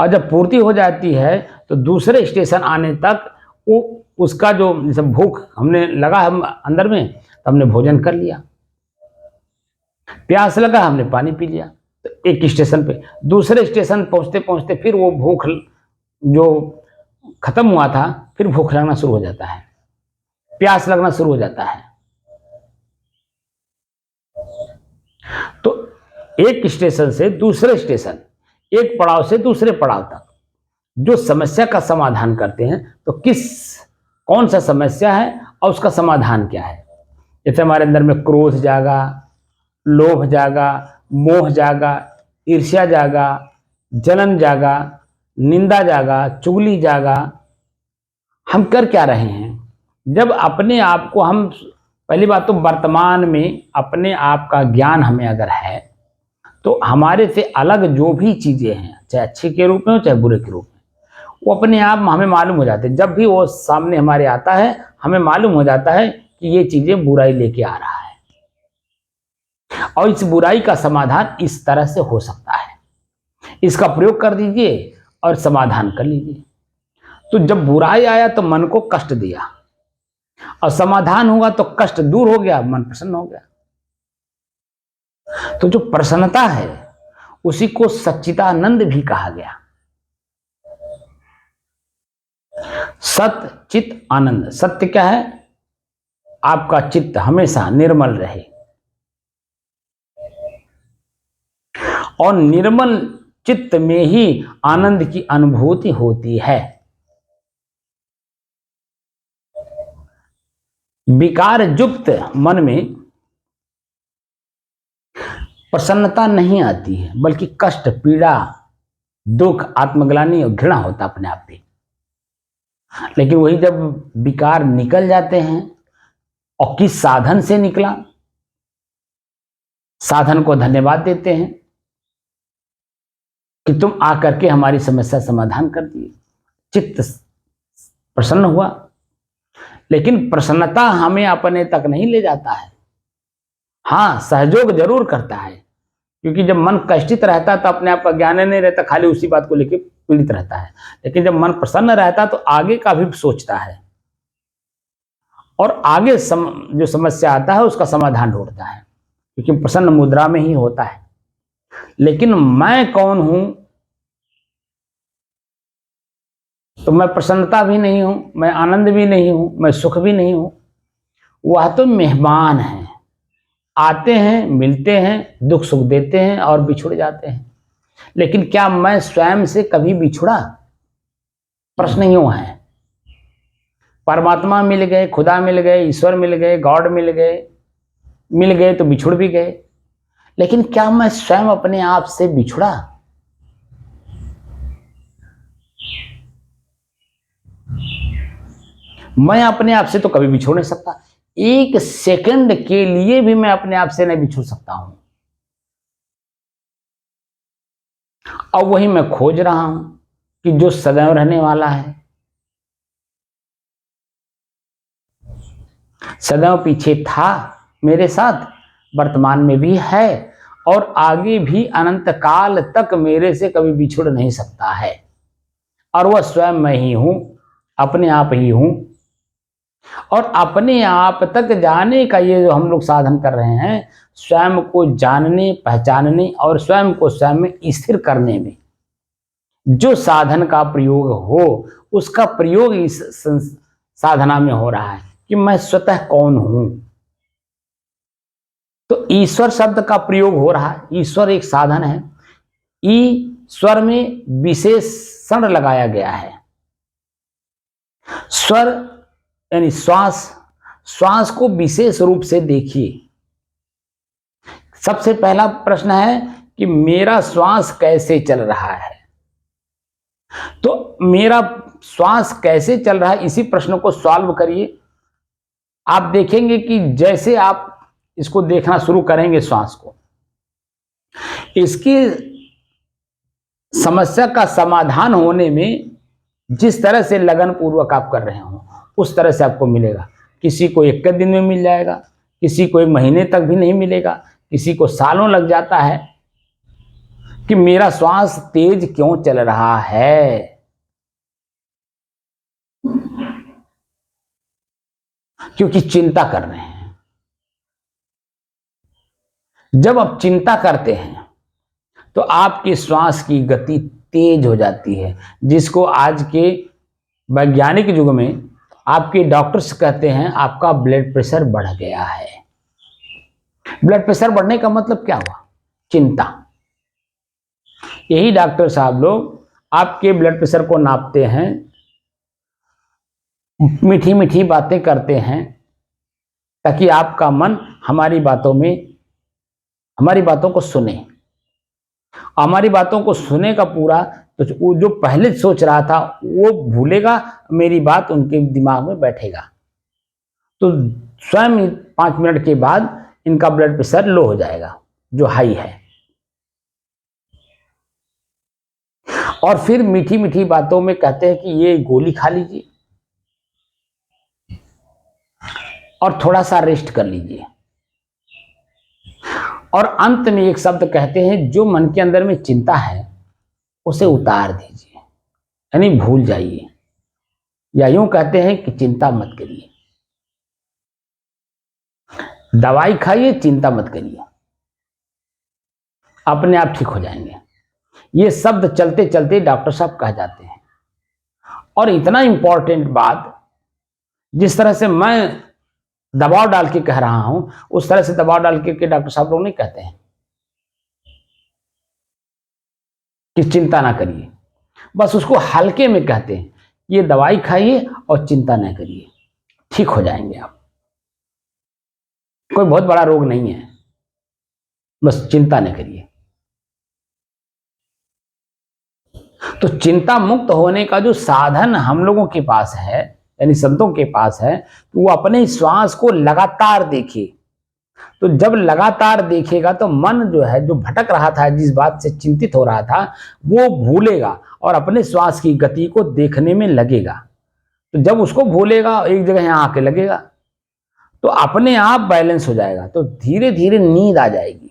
और जब पूर्ति हो जाती है तो दूसरे स्टेशन आने तक वो उसका जो जैसे भूख हमने लगा हम अंदर में तो हमने भोजन कर लिया, प्यास लगा हमने पानी पी लिया। तो एक स्टेशन पे दूसरे स्टेशन पहुंचते पहुंचते फिर वो भूख जो खत्म हुआ था फिर भूख लगना शुरू हो जाता है, प्यास लगना शुरू हो जाता है। तो एक स्टेशन से दूसरे स्टेशन, एक पड़ाव से दूसरे पड़ाव तक जो समस्या का समाधान करते हैं, तो कौन सा समस्या है और उसका समाधान क्या है। जैसे हमारे अंदर में क्रोध जागा, लोभ जागा, मोह जागा, ईर्ष्या जागा, जलन जागा, निंदा जागा, चुगली जागा, हम कर क्या रहे हैं? जब अपने आप को हम, पहली बात तो वर्तमान में अपने आप का ज्ञान हमें अगर है तो हमारे से अलग जो भी चीजें हैं, चाहे अच्छे के रूप में हो चाहे बुरे के रूप में, वो अपने आप हमें मालूम हो जाते हैं। जब भी वो सामने हमारे आता है हमें मालूम हो जाता है कि ये चीजें बुराई लेके आ रहा है, और इस बुराई का समाधान इस तरह से हो सकता है, इसका प्रयोग कर दीजिए और समाधान कर लीजिए। तो जब बुराई आया तो मन को कष्ट दिया, और समाधान हुआ तो कष्ट दूर हो गया, मन प्रसन्न हो गया। तो जो प्रसन्नता है उसी को सच्चिदानंद भी कहा गया। सत चित आनंद। सत्य क्या है? आपका चित्त हमेशा निर्मल रहे, और निर्मल चित्त में ही आनंद की अनुभूति होती है। विकार युक्त मन में प्रसन्नता नहीं आती है, बल्कि कष्ट, पीड़ा, दुख, आत्मग्लानि और घृणा होता अपने आप पे। लेकिन वही जब विकार निकल जाते हैं, और किस साधन से निकला, साधन को धन्यवाद देते हैं कि तुम आकर के हमारी समस्या समाधान कर दिए, चित्त प्रसन्न हुआ। लेकिन प्रसन्नता हमें अपने तक नहीं ले जाता है। हाँ, सहयोग जरूर करता है, क्योंकि जब मन कष्टित रहता है तो अपने आप का ज्ञान नहीं रहता, खाली उसी बात को लेकर पीड़ित रहता है। लेकिन जब मन प्रसन्न रहता है तो आगे का भी सोचता है, और आगे जो समस्या आता है उसका समाधान ढूंढता है, क्योंकि प्रसन्न मुद्रा में ही होता है। लेकिन मैं कौन हूं? तो मैं प्रसन्नता भी नहीं हूं, मैं आनंद भी नहीं हूं, मैं सुख भी नहीं हूं। वह तो मेहमान है, आते हैं, मिलते हैं, दुख सुख देते हैं और बिछुड़ जाते हैं। लेकिन क्या मैं स्वयं से कभी बिछुड़ा? प्रश्न यूं है। परमात्मा मिल गए, खुदा मिल गए, ईश्वर मिल गए, गॉड मिल गए तो बिछुड़ भी गए। लेकिन क्या मैं स्वयं अपने आप से बिछुड़ा? मैं अपने आप से तो कभी बिछुड़ नहीं सकता। एक सेकंड के लिए भी मैं अपने आप से नहीं बिछुड़ सकता हूं, और वही मैं खोज रहा हूं कि जो सदैव रहने वाला है, सदैव पीछे था मेरे साथ, वर्तमान में भी है, और आगे भी अनंत काल तक मेरे से कभी बिछुड़ नहीं सकता है। और वह स्वयं मैं ही हूं, अपने आप ही हूं। और अपने आप तक जाने का ये जो हम लोग साधन कर रहे हैं, स्वयं को जानने, पहचानने और स्वयं को स्वयं में स्थिर करने में जो साधन का प्रयोग हो, उसका प्रयोग इस साधना में हो रहा है कि मैं स्वतः कौन हूं। तो ईश्वर शब्द का प्रयोग हो रहा है। ईश्वर एक साधन है। ईश्वर में विशेषण लगाया गया है। स्वर यानी श्वास, श्वास को विशेष रूप से देखिए। सबसे पहला प्रश्न है कि मेरा श्वास कैसे चल रहा है। तो मेरा श्वास कैसे चल रहा है, इसी प्रश्न को सॉल्व करिए। आप देखेंगे कि जैसे आप इसको देखना शुरू करेंगे श्वास को, इसकी समस्या का समाधान होने में जिस तरह से लगन पूर्वक आप कर रहे हो, उस तरह से आपको मिलेगा। किसी को एक दिन में मिल जाएगा, किसी को 1 महीने तक भी नहीं मिलेगा, किसी को सालों लग जाता है कि मेरा श्वास तेज क्यों चल रहा है। क्योंकि चिंता कर रहे हैं। जब आप चिंता करते हैं तो आपके श्वास की गति तेज हो जाती है, जिसको आज के वैज्ञानिक युग में आपके डॉक्टर्स कहते हैं आपका ब्लड प्रेशर बढ़ गया है। ब्लड प्रेशर बढ़ने का मतलब क्या हुआ? चिंता। यही डॉक्टर साहब लोग आपके ब्लड प्रेशर को नापते हैं, मीठी मीठी बातें करते हैं, ताकि आपका मन हमारी बातों को सुने। हमारी बातों को सुने का पूरा, तो वो जो पहले सोच रहा था वो भूलेगा, मेरी बात उनके दिमाग में बैठेगा। तो स्वयं 5 मिनट के बाद इनका ब्लड प्रेशर लो हो जाएगा, जो हाई है। और फिर मीठी मीठी बातों में कहते हैं कि ये गोली खा लीजिए और थोड़ा सा रेस्ट कर लीजिए। और अंत में एक शब्द कहते हैं, जो मन के अंदर में चिंता है उसे उतार दीजिए, यानी भूल जाइए। या यूं कहते हैं कि चिंता मत करिए, दवाई खाइए, चिंता मत करिए, अपने आप ठीक हो जाएंगे। ये शब्द चलते चलते डॉक्टर साहब कह जाते हैं। और इतना इंपॉर्टेंट बात, जिस तरह से मैं दबाव डाल के कह रहा हूं, उस तरह से दबाव डाल के डॉक्टर साहब लोग नहीं कहते हैं कि चिंता ना करिए। बस उसको हल्के में कहते हैं, ये दवाई खाइए और चिंता ना करिए, ठीक हो जाएंगे आप। कोई बहुत बड़ा रोग नहीं है, बस चिंता न करिए। तो चिंता मुक्त होने का जो साधन हम लोगों के पास है, यानी संतों के पास है, तो वो अपने श्वास को लगातार देखे। तो जब लगातार देखेगा तो मन जो है, जो भटक रहा था, जिस बात से चिंतित हो रहा था, वो भूलेगा और अपने श्वास की गति को देखने में लगेगा। तो जब उसको भूलेगा, एक जगह यहाँ आके लगेगा, तो अपने आप बैलेंस हो जाएगा। तो धीरे धीरे नींद आ जाएगी।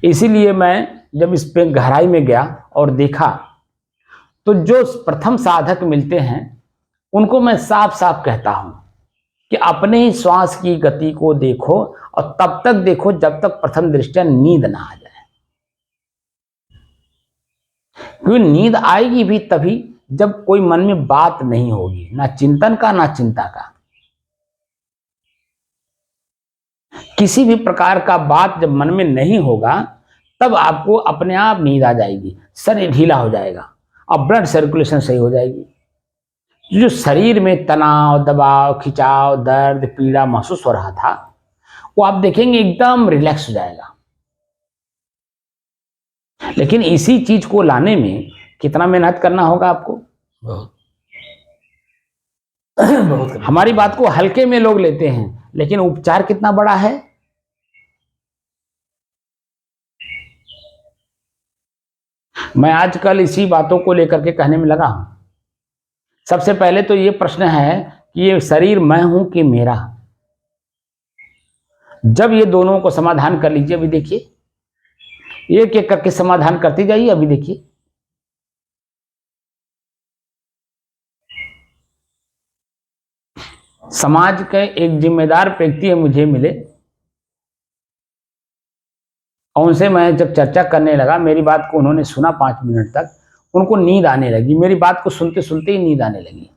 इसीलिए मैं जब इस पे गहराई में गया और देखा, तो जो प्रथम साधक मिलते हैं उनको मैं साफ साफ कहता हूं कि अपने ही श्वास की गति को देखो, और तब तक देखो जब तक प्रथम दृष्टया नींद ना आ जाए। क्योंकि नींद आएगी भी तभी जब कोई मन में बात नहीं होगी, ना चिंतन का ना चिंता का। किसी भी प्रकार का बात जब मन में नहीं होगा, तब आपको अपने आप नींद आ जाएगी, शरीर ढीला हो जाएगा और ब्लड सर्कुलेशन सही हो जाएगी। जो शरीर में तनाव, दबाव, खिंचाव, दर्द, पीड़ा महसूस हो रहा था, वो आप देखेंगे एकदम रिलैक्स हो जाएगा। लेकिन इसी चीज को लाने में कितना मेहनत करना होगा आपको? बहुत बहुत। हमारी बात को हल्के में लोग लेते हैं, लेकिन उपचार कितना बड़ा है। मैं आजकल इसी बातों को लेकर के कहने में लगा हूं। सबसे पहले तो ये प्रश्न है कि ये शरीर मैं हूं कि मेरा। जब ये दोनों को समाधान कर लीजिए, अभी देखिए, एक एक करके समाधान करते जाइए। अभी देखिए, समाज के एक जिम्मेदार व्यक्ति मुझे मिले और उनसे मैं जब चर्चा करने लगा, मेरी बात को उन्होंने सुना 5 मिनट तक, उनको नींद आने लगी। मेरी बात को सुनते सुनते ही नींद आने लगी।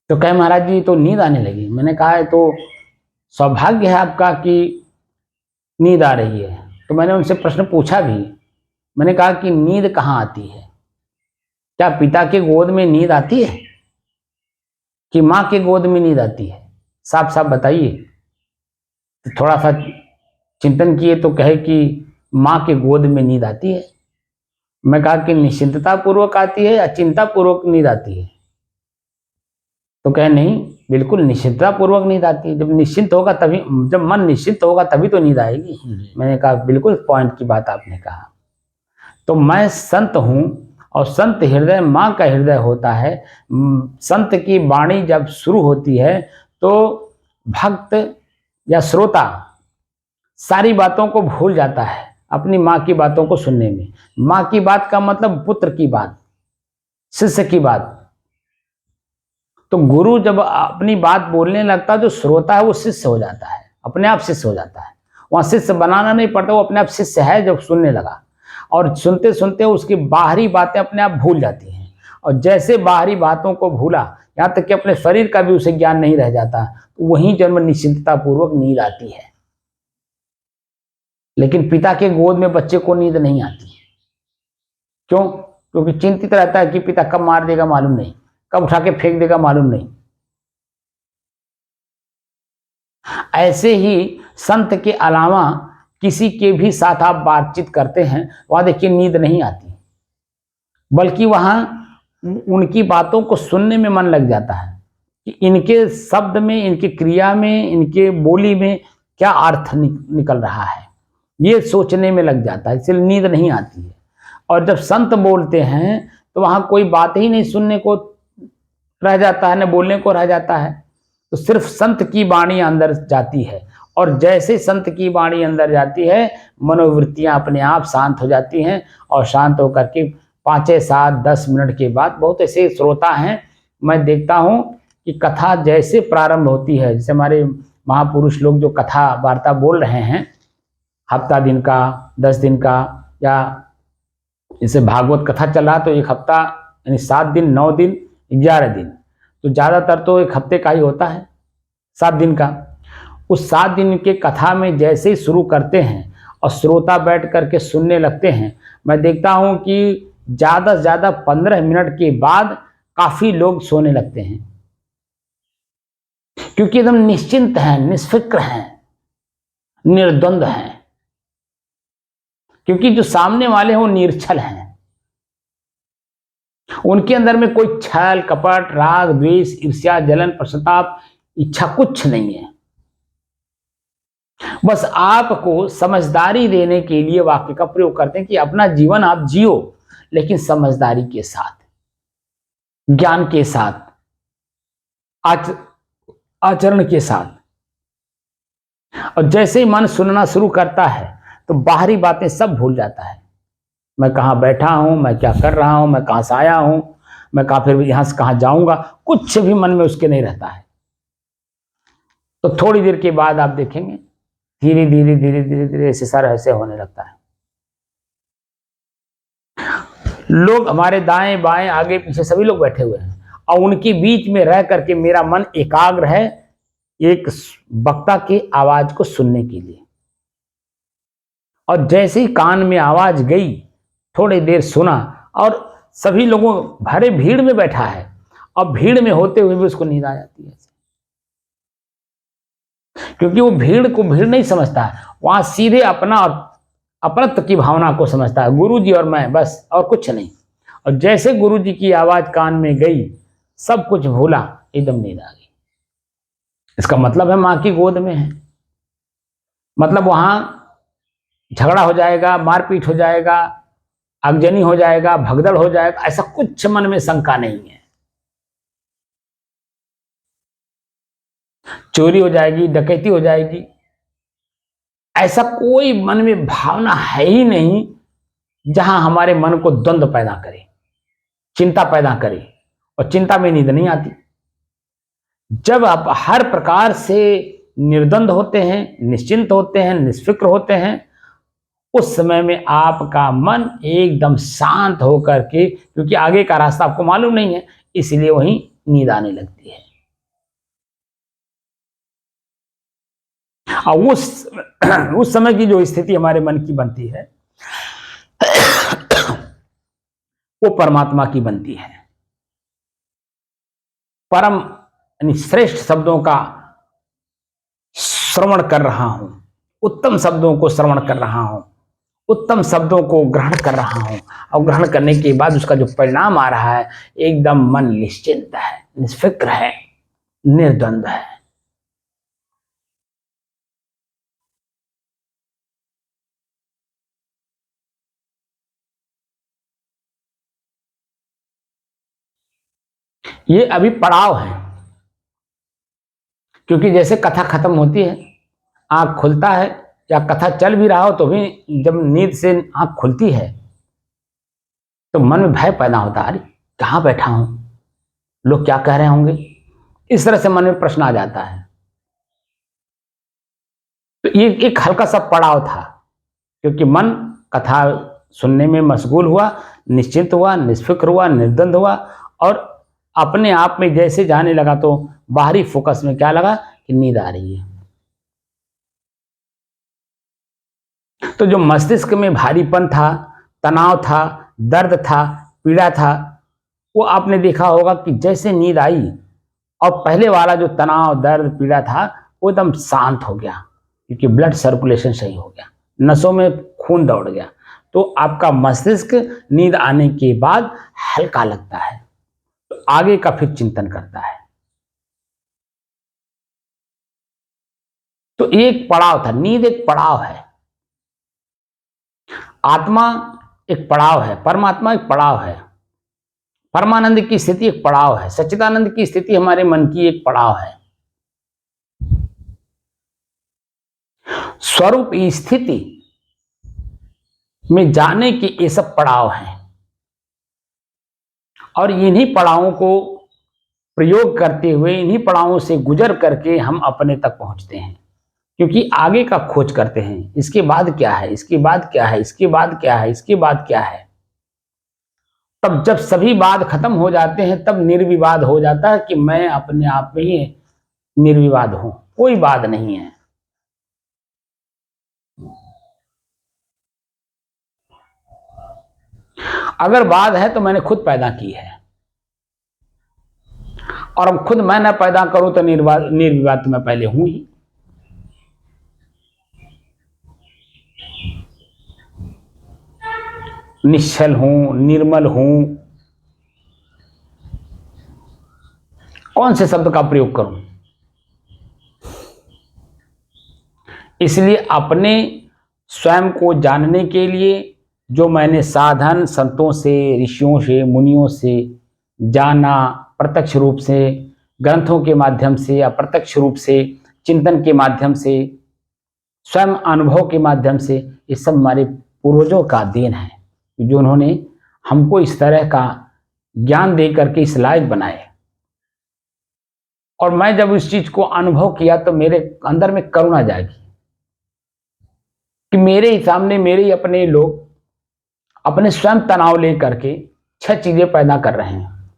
तो कहे महाराज जी तो नींद आने लगी। मैंने कहा है तो सौभाग्य है आपका कि नींद आ रही है। तो मैंने उनसे प्रश्न पूछा भी। मैंने कहा कि नींद कहाँ आती है? क्या पिता के गोद में नींद आती है कि माँ के गोद में नींद आती है? साफ साफ बताइए। तो थोड़ा सा चिंतन किए तो कहे कि माँ के गोद में नींद आती है। मैं कहा कि निश्चिंतता पूर्वक आती है या चिंता पूर्वक नींद आती है? तो कहे नहीं, बिल्कुल निश्चिंतता पूर्वक नींद आती है। जब निश्चिंत होगा तभी, जब मन निश्चिंत होगा तभी तो नींद आएगी। मैंने कहा बिल्कुल पॉइंट की बात आपने कहा। तो मैं संत हूँ और संत हृदय माँ का हृदय होता है। संत की वाणी जब शुरू होती है तो भक्त या श्रोता सारी बातों को भूल जाता है अपनी माँ की बातों को सुनने में। माँ की बात का मतलब पुत्र की बात, शिष्य की बात। तो गुरु जब अपनी बात बोलने लगता है, जो श्रोता है वो शिष्य हो जाता है, अपने आप शिष्य हो जाता है। वहाँ शिष्य बनाना नहीं पड़ता, वो अपने आप शिष्य है जब सुनने लगा। और सुनते सुनते उसकी बाहरी बातें अपने आप भूल जाती हैं। और जैसे बाहरी बातों को भूला, यहाँ तक कि अपने शरीर का भी उसे ज्ञान नहीं रह जाता, तो वहीं जन्म निश्चिंतता पूर्वक नींद आती है। लेकिन पिता के गोद में बच्चे को नींद नहीं आती। क्यों? क्योंकि चिंतित रहता है कि पिता कब मार देगा मालूम नहीं, कब उठा के फेंक देगा मालूम नहीं। ऐसे ही संत के अलावा किसी के भी साथ आप बातचीत करते हैं, वहां देखिए नींद नहीं आती, बल्कि वहां उनकी बातों को सुनने में मन लग जाता है कि इनके शब्द में, इनकी क्रिया में, इनके बोली में क्या अर्थ निकल रहा है, ये सोचने में लग जाता है, इसलिए नींद नहीं आती है। और जब संत बोलते हैं तो वहां कोई बात ही नहीं सुनने को रह जाता है, न बोलने को रह जाता है। तो सिर्फ संत की वाणी अंदर जाती है, और जैसे संत की वाणी अंदर जाती है, मनोवृत्तियां अपने आप शांत हो जाती हैं। और शांत होकर के 5, 7, 10 मिनट के बाद बहुत ऐसे श्रोता हैं, मैं देखता हूं कि कथा जैसे प्रारंभ होती है, जैसे हमारे महापुरुष लोग जो कथा वार्ता बोल रहे हैं, हफ्ता दिन का, 10 दिन का, या जैसे भागवत कथा चल रहा तो 1 हफ्ता, यानी 7 दिन, 9 दिन, 11 दिन, तो ज़्यादातर तो 1 हफ्ते का ही होता है, 7 दिन का। उस 7 दिन के कथा में जैसे ही शुरू करते हैं और श्रोता बैठ करके सुनने लगते हैं, मैं देखता हूं कि ज़्यादा से ज़्यादा 15 मिनट के बाद काफ़ी लोग सोने लगते हैं, क्योंकि एकदम निश्चिंत हैं, निष्फिक्र हैं, निर्द्वंद हैं। क्योंकि जो सामने वाले हैं वो निरछल हैं, उनके अंदर में कोई छल कपट, राग द्वेष, ईर्ष्या जलन पश्चाताप, इच्छा कुछ नहीं है। बस आपको समझदारी देने के लिए वाक्य का प्रयोग करते हैं कि अपना जीवन आप जियो, लेकिन समझदारी के साथ, ज्ञान के साथ, आचरण के साथ। और जैसे ही मन सुनना शुरू करता है तो बाहरी बातें सब भूल जाता है। मैं कहाँ बैठा हूं, मैं क्या कर रहा हूं, मैं कहां से आया हूं, मैं कहाँ, फिर यहां से कहां जाऊंगा, कुछ भी मन में उसके नहीं रहता है। तो थोड़ी देर के बाद आप देखेंगे धीरे धीरे धीरे धीरे धीरे ऐसे सारा ऐसे होने लगता है। लोग हमारे दाएं बाएं आगे पीछे सभी लोग बैठे हुए हैं, और उनके बीच में रह करके मेरा मन एकाग्र है एक वक्ता की आवाज को सुनने के लिए। और जैसे ही कान में आवाज गई, थोड़ी देर सुना, और सभी लोगों भरे भीड़ में बैठा है, और भीड़ में होते हुए भी उसको नींद आ जाती है, क्योंकि वो भीड़ को भीड़ नहीं समझता है, वहां सीधे अपना और अपनत्व की भावना को समझता है, गुरु जी और मैं, बस और कुछ नहीं। और जैसे गुरु जी की आवाज कान में गई, सब कुछ भूला, एकदम नींद आ गई। इसका मतलब है मां की गोद में है, मतलब वहां झगड़ा हो जाएगा, मारपीट हो जाएगा, आगजनी हो जाएगा, भगदड़ हो जाएगा, ऐसा कुछ मन में शंका नहीं है। चोरी हो जाएगी, डकैती हो जाएगी, ऐसा कोई मन में भावना है ही नहीं जहां हमारे मन को द्वंद्व पैदा करे, चिंता पैदा करे। और चिंता में नींद नहीं आती। जब आप हर प्रकार से निर्द्वंद होते हैं, निश्चिंत होते हैं, निष्फिक्र होते हैं, उस समय में आपका मन एकदम शांत होकर के, क्योंकि आगे का रास्ता आपको मालूम नहीं है, इसलिए वहीं नींद आने लगती है। और उस समय की जो स्थिति हमारे मन की बनती है वो परमात्मा की बनती है। परम यानी श्रेष्ठ शब्दों का श्रवण कर रहा हूं, उत्तम शब्दों को श्रवण कर रहा हूं, उत्तम शब्दों को ग्रहण कर रहा हूं, और ग्रहण करने के बाद उसका जो परिणाम आ रहा है, एकदम मन निश्चिंत है, निष्फिक्र है, निर्द्वंद है। ये अभी पड़ाव है, क्योंकि जैसे कथा खत्म होती है, आंख खुलता है, या कथा चल भी रहा हो तो भी जब नींद से आंख खुलती है तो मन में भय पैदा होता है, अरे कहाँ बैठा हूं, लोग क्या कह रहे होंगे, इस तरह से मन में प्रश्न आ जाता है। तो ये एक हल्का सा पड़ाव था, क्योंकि मन कथा सुनने में मशगूल हुआ, निश्चिंत हुआ, निष्फिक्र हुआ, निर्द्वंद हुआ, और अपने आप में जैसे जाने लगा तो बाहरी फोकस में क्या लगा कि नींद आ रही है। तो जो मस्तिष्क में भारीपन था, तनाव था, दर्द था, पीड़ा था, वो आपने देखा होगा कि जैसे नींद आई और पहले वाला जो तनाव, दर्द, पीड़ा था वो एकदम शांत हो गया, क्योंकि ब्लड सर्कुलेशन सही हो गया, नसों में खून दौड़ गया, तो आपका मस्तिष्क नींद आने के बाद हल्का लगता है, तो आगे का फिर चिंतन करता है। तो एक पड़ाव था, नींद एक पड़ाव है, आत्मा एक पड़ाव है, परमात्मा एक पड़ाव है, परमानंद की स्थिति एक पड़ाव है, सच्चिदानंद की स्थिति हमारे मन की एक पड़ाव है। स्वरूप स्थिति में जाने के ये सब पड़ाव हैं, और इन्हीं पड़ावों को प्रयोग करते हुए, इन्हीं पड़ावों से गुजर करके हम अपने तक पहुंचते हैं, क्योंकि आगे का खोज करते हैं, इसके बाद क्या है, इसके बाद क्या है, इसके बाद क्या है, इसके बाद क्या है। तब जब सभी वाद खत्म हो जाते हैं, तब निर्विवाद हो जाता है कि मैं अपने आप में ही निर्विवाद हूं, कोई वाद नहीं है। अगर वाद है तो मैंने खुद पैदा की है, और अब खुद मैं ना पैदा करूं तो निर्विवाद तो मैं पहले हूं ही। निश्चल हूं, निर्मल हूं, कौन से शब्द का प्रयोग करूं। इसलिए अपने स्वयं को जानने के लिए जो मैंने साधन संतों से, ऋषियों से, मुनियों से जाना, प्रत्यक्ष रूप से ग्रंथों के माध्यम से, अप्रत्यक्ष रूप से चिंतन के माध्यम से, स्वयं अनुभव के माध्यम से, ये सब हमारे पूर्वजों का देन है, जो उन्होंने हमको इस तरह का ज्ञान दे करके इस लायक बनाए। और मैं जब इस चीज को अनुभव किया तो मेरे अंदर में करुणा जागी कि मेरे ही सामने मेरे ही अपने लोग अपने स्वयं तनाव लेकर के 6 चीजें पैदा कर रहे हैं।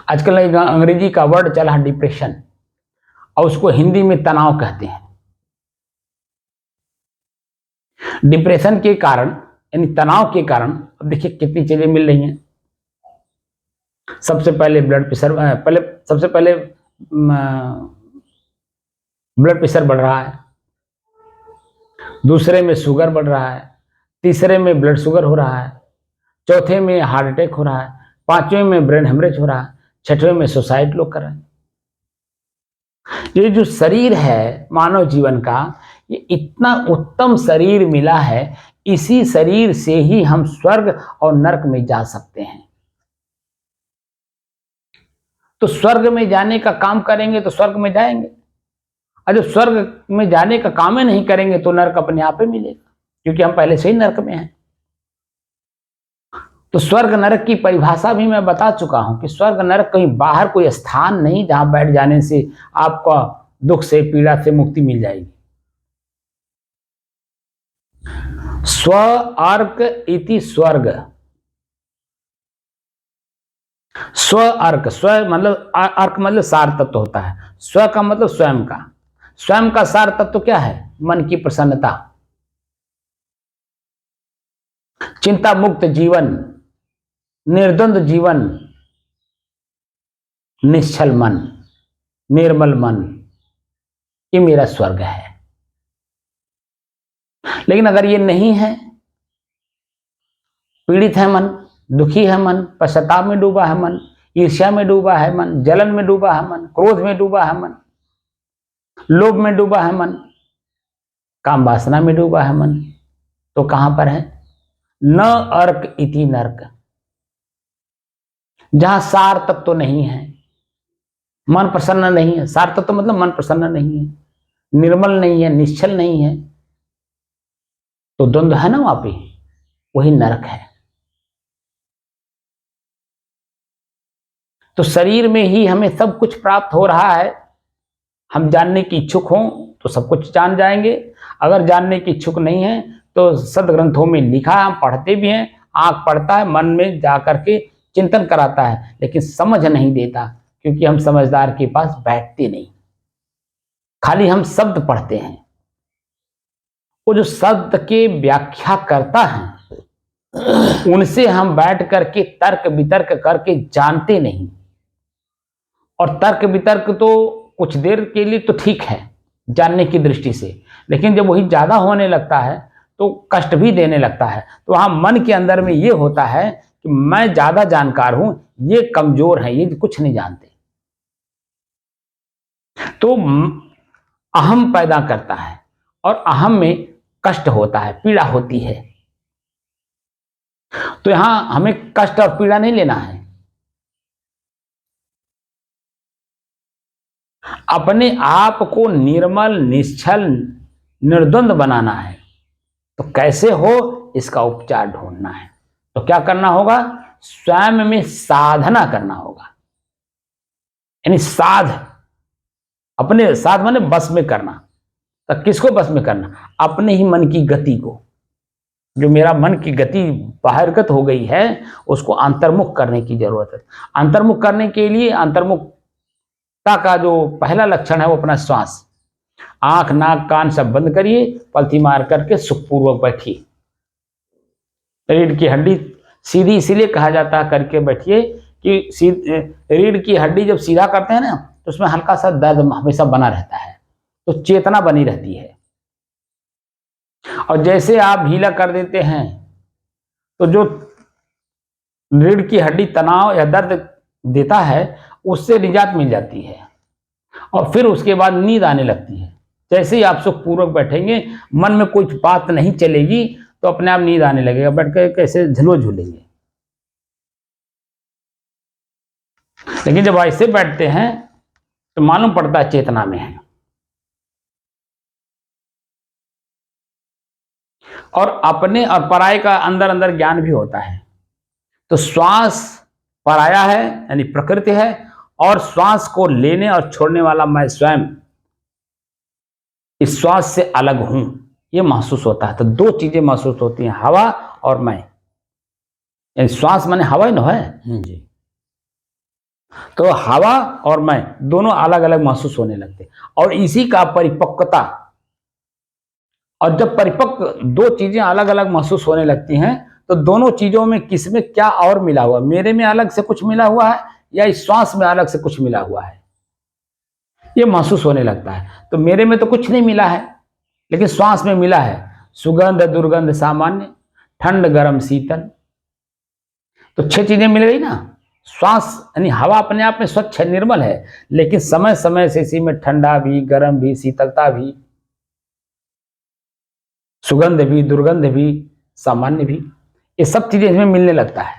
आजकल एक अंग्रेजी का वर्ड चला डिप्रेशन, और उसको हिंदी में तनाव कहते हैं। डिप्रेशन के कारण यानी तनाव के कारण अब देखिए कितनी चीजें मिल रही हैं। सबसे पहले ब्लड प्रेशर, सबसे पहले ब्लड प्रेशर बढ़ रहा है, दूसरे में शुगर बढ़ रहा है, तीसरे में ब्लड शुगर हो रहा है, चौथे में हार्ट अटैक हो रहा है, पांचवें में ब्रेन हेमरेज हो रहा है, छठवें में सुसाइड लोग कर रहे हैं। ये जो शरीर है मानव जीवन का, ये इतना उत्तम शरीर मिला है, इसी शरीर से ही हम स्वर्ग और नरक में जा सकते हैं। तो स्वर्ग में जाने का काम करेंगे तो स्वर्ग में जाएंगे, और जब स्वर्ग में जाने का काम ही नहीं करेंगे तो नरक अपने आप ही मिलेगा, क्योंकि हम पहले से ही नरक में हैं। तो स्वर्ग नरक की परिभाषा भी मैं बता चुका हूं कि स्वर्ग नरक कहीं बाहर कोई स्थान नहीं जहां बैठ जाने से आपको दुख से पीड़ा से मुक्ति मिल जाएगी। स्व अर्क इति स्वर्ग। स्व अर्क, स्व मतलब अर्क मतलब सार तत्व होता है। स्व का मतलब स्वयं का। स्वयं का सार तत्व क्या है? मन की प्रसन्नता, चिंता मुक्त जीवन, निर्द्वंद जीवन, निश्चल मन, निर्मल मन, ये मेरा स्वर्ग है। लेकिन अगर ये नहीं है, पीड़ित है मन, दुखी है मन, पश्चाताप में डूबा है मन, ईर्ष्या में डूबा है मन, जलन में डूबा है मन, क्रोध में डूबा है मन, लोभ में डूबा है मन, काम वासना में डूबा है मन, तो कहां पर है? न अर्क इति नर्क, जहां सार तत्व तो नहीं है, मन प्रसन्न नहीं है। सार तत्व तो मतलब मन प्रसन्न नहीं है, निर्मल नहीं है, निश्चल नहीं है, तो द्वंद्व है ना वहां पे, वही नरक है। तो शरीर में ही हमें सब कुछ प्राप्त हो रहा है, हम जानने की इच्छुक हों तो सब कुछ जान जाएंगे, अगर जानने की इच्छुक नहीं है तो सदग्रंथों में लिखा है, हम पढ़ते भी हैं, आंख पढ़ता है, मन में जाकर के चिंतन कराता है, लेकिन समझ नहीं देता, क्योंकि हम समझदार के पास बैठते नहीं, खाली हम शब्द पढ़ते हैं। वो जो शब्द के व्याख्या करता है उनसे हम बैठ करके तर्क वितर्क करके जानते नहीं। और तर्क वितर्क तो कुछ देर के लिए तो ठीक है जानने की दृष्टि से, लेकिन जब वही ज्यादा होने लगता है तो कष्ट भी देने लगता है। तो वहां मन के अंदर में ये होता है कि मैं ज्यादा जानकार हूं, ये कमजोर है, ये कुछ नहीं जानते, तो अहम पैदा करता है और अहम में कष्ट होता है, पीड़ा होती है। तो यहां हमें कष्ट और पीड़ा नहीं लेना है, अपने आप को निर्मल, निश्चल, निर्द्वंद बनाना है। तो कैसे हो, इसका उपचार ढूंढना है। तो क्या करना होगा? स्वयं में साधना करना होगा, यानी साध, अपने साध माने बस में करना। तो किसको बस में करना? अपने ही मन की गति को। जो मेरा मन की गति बाहरगत हो गई है उसको अंतर्मुख करने की जरूरत है। अंतर्मुख करने के लिए अंतर्मुखता का जो पहला लक्षण है वो अपना श्वास, आंख नाक कान सब बंद करिए, पलथी मार करके सुखपूर्वक बैठिए। रीढ़ की हड्डी सीधी इसीलिए कहा जाता है करके बैठिए कि रीढ़ की हड्डी जब सीधा करते हैं ना तो उसमें हल्का सा दर्द हमेशा बना रहता है, तो चेतना बनी रहती है। और जैसे आप ढीला कर देते हैं तो जो रीढ़ की हड्डी तनाव या दर्द देता है उससे निजात मिल जाती है, और फिर उसके बाद नींद आने लगती है। जैसे ही आप सुखपूर्वक बैठेंगे, मन में कोई बात नहीं चलेगी, तो अपने आप नींद आने लगेगा, बैठ कर कैसे झुलो झूलेंगे। लेकिन जब ऐसे बैठते हैं तो मालूम पड़ता है चेतना में है। और अपने और पराये का अंदर अंदर ज्ञान भी होता है। तो श्वास पराया है यानी प्रकृति है, और श्वास को लेने और छोड़ने वाला मैं स्वयं इस श्वास से अलग हूं, यह महसूस होता है। तो दो चीजें महसूस होती हैं, हवा और मैं। यानी श्वास माने हवा ही न है जी। तो हवा और मैं दोनों अलग अलग महसूस होने लगते, और इसी का परिपक्वता। और जब परिपक्व दो चीजें अलग अलग महसूस होने लगती हैं तो दोनों चीजों में किसमें क्या और मिला हुआ, मेरे में अलग से कुछ मिला हुआ है या इस श्वास में अलग से कुछ मिला हुआ है, ये महसूस होने लगता है। तो मेरे में तो कुछ नहीं मिला है, लेकिन श्वास में मिला है सुगंध दुर्गंध सामान्य, ठंड गर्म शीतल। तो 6 चीजें मिल गई ना। श्वास यानी हवा अपने आप में स्वच्छ है, निर्मल है, लेकिन समय समय से इसी में ठंडा भी, गर्म भी, शीतलता भी, सुगंध भी, दुर्गंध भी, सामान्य भी, ये सब चीजें इसमें मिलने लगता है।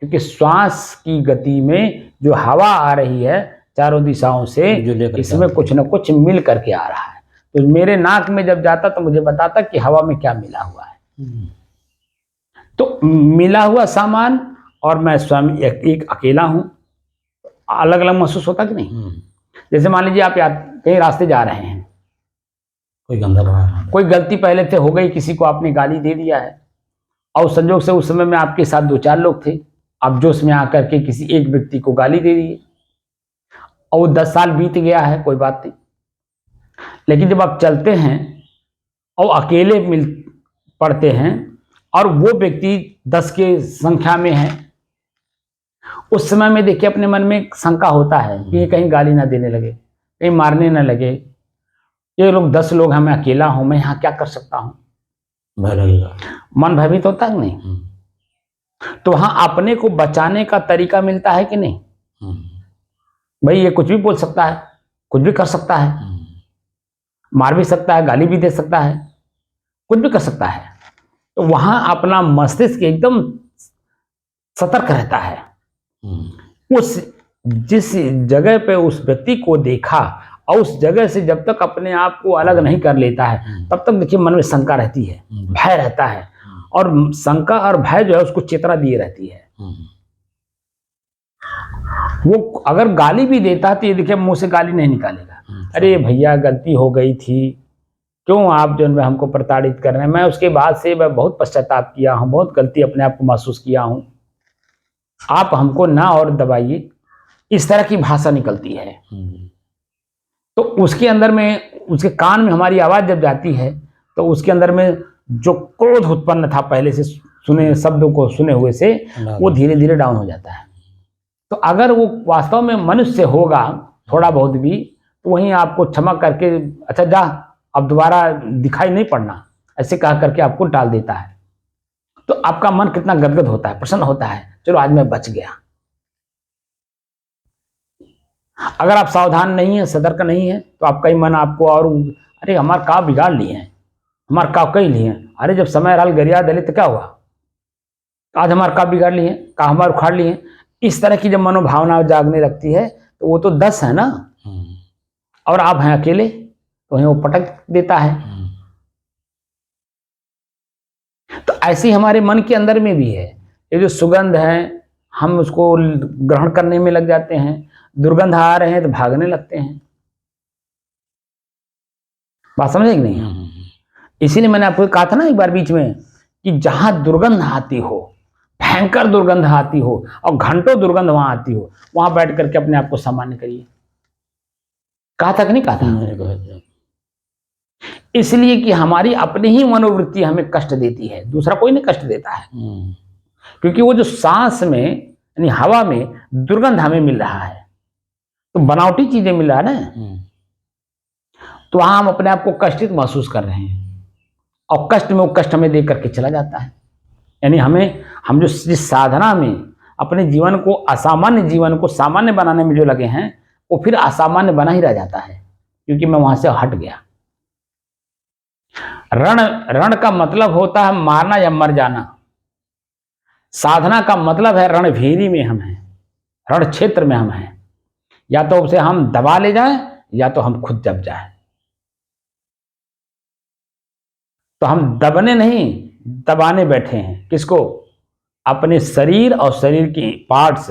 क्योंकि श्वास की गति में जो हवा आ रही है चारों दिशाओं से, इसमें कुछ न कुछ मिल करके आ रहा है। तो मेरे नाक में जब जाता तो मुझे बताता कि हवा में क्या मिला हुआ है। तो मिला हुआ सामान और मैं स्वयं एक अकेला हूं, अलग अलग महसूस होता कि नहीं। जैसे मान लीजिए आप कहीं रास्ते जा रहे हैं, कोई गंदा बना, कोई गलती पहले से हो गई, किसी को आपने गाली दे दिया है, और संजोग से उस समय में आपके साथ 2-4 लोग थे, आप जोश में आकर के किसी एक व्यक्ति को गाली दे दिए, और वो 10 साल बीत गया है, कोई बात नहीं। लेकिन जब आप चलते हैं और अकेले मिल पड़ते हैं और वो व्यक्ति 10 के संख्या में है, उस समय में देखिए अपने मन में शंका होता है कि ये कहीं गाली ना देने लगे, कहीं मारने ना लगे, ये लोग 10 लोग हैं, मैं अकेला हूं, मैं यहाँ क्या कर सकता हूं, भय लगेगा, मन भयभीत होता है नहीं। तो वहां अपने को बचाने का तरीका मिलता है कि नहीं। भाई ये कुछ भी बोल सकता है, कुछ भी कर सकता है, मार भी सकता है, गाली भी दे सकता है, कुछ भी कर सकता है। तो वहां अपना मस्तिष्क एकदम सतर्क रहता है। उस जिस जगह पे उस व्यक्ति को देखा और उस जगह से जब तक अपने आप को अलग नहीं कर लेता है, तब तक देखिए मन में शंका रहती है, भय रहता है, और शंका और भय जो है उसको चेतना दिए रहती है। वो अगर गाली भी देता है तो ये देखिए मुंह से गाली नहीं निकालेगा, अरे भैया गलती हो गई थी, क्यों आप जो है हमको प्रताड़ित कर रहे हैं, मैं उसके बाद से मैं बहुत पश्चाताप किया हूं, बहुत गलती अपने आप को महसूस किया हूं, आप हमको ना और दबाइए, इस तरह की भाषा निकलती है। तो उसके अंदर में, उसके कान में हमारी आवाज जब जाती है तो उसके अंदर में जो क्रोध उत्पन्न था पहले से सुने शब्दों को सुने हुए से, वो धीरे धीरे डाउन हो जाता है। तो अगर वो वास्तव में मनुष्य होगा थोड़ा बहुत भी, तो वहीं आपको क्षमा करके अच्छा जा अब दोबारा दिखाई नहीं पड़ना, ऐसे कहा करके आपको टाल देता है। तो आपका मन कितना गदगद होता है, प्रसन्न होता है, चलो आज मैं बच गया। अगर आप सावधान नहीं है, सतर्क नहीं है, तो आपका ही मन आपको और अरे हमारे का बिगाड़ लिए हैं, हमारे का कई लिए हैं, अरे जब समय रहल गरिया दले तो क्या हुआ, आज हमारे का बिगाड़ लिए हैं, का हमारे उखाड़ लिए हैं। इस तरह की जब मनोभावना जागने लगती है तो वो तो 10 है ना, और आप हैं अकेले, तो वहीं वो पटक देता है। तो ऐसे हमारे मन के अंदर में भी है, ये जो सुगंध है हम उसको ग्रहण करने में लग जाते हैं, दुर्गंध आ रहे हैं तो भागने लगते हैं। बात समझे कि नहीं। इसीलिए मैंने आपको कहा था ना एक बार बीच में कि जहां दुर्गंध आती हो, भयंकर दुर्गंध आती हो और घंटों दुर्गंध वहां आती हो, वहां बैठ करके अपने आप को सामान्य करिए। कहा था कि नहीं कहा था। इसलिए कि हमारी अपनी ही मनोवृत्ति हमें कष्ट देती है, दूसरा कोई नहीं कष्ट देता है। क्योंकि वो जो सांस में यानी हवा में दुर्गंध हमें मिल रहा है, तो बनावटी चीजें मिल रहा है ना, तो वहां हम अपने आप को कष्टित महसूस कर रहे हैं, और कष्ट में वो कष्ट हमें देख करके चला जाता है। यानी हम जो जिस साधना में अपने जीवन को, असामान्य जीवन को सामान्य बनाने में जो लगे हैं, वो फिर असामान्य बना ही रह जाता है, क्योंकि मैं वहां से हट गया। रण का मतलब होता है मारना या मर जाना। साधना का मतलब है रणभेरी में हम हैं, रण क्षेत्र में हम हैं, या तो उसे हम दबा ले जाएं या तो हम खुद दब जाएं। तो हम दबने नहीं, दबाने बैठे हैं। किसको? अपने शरीर और शरीर की पार्ट्स,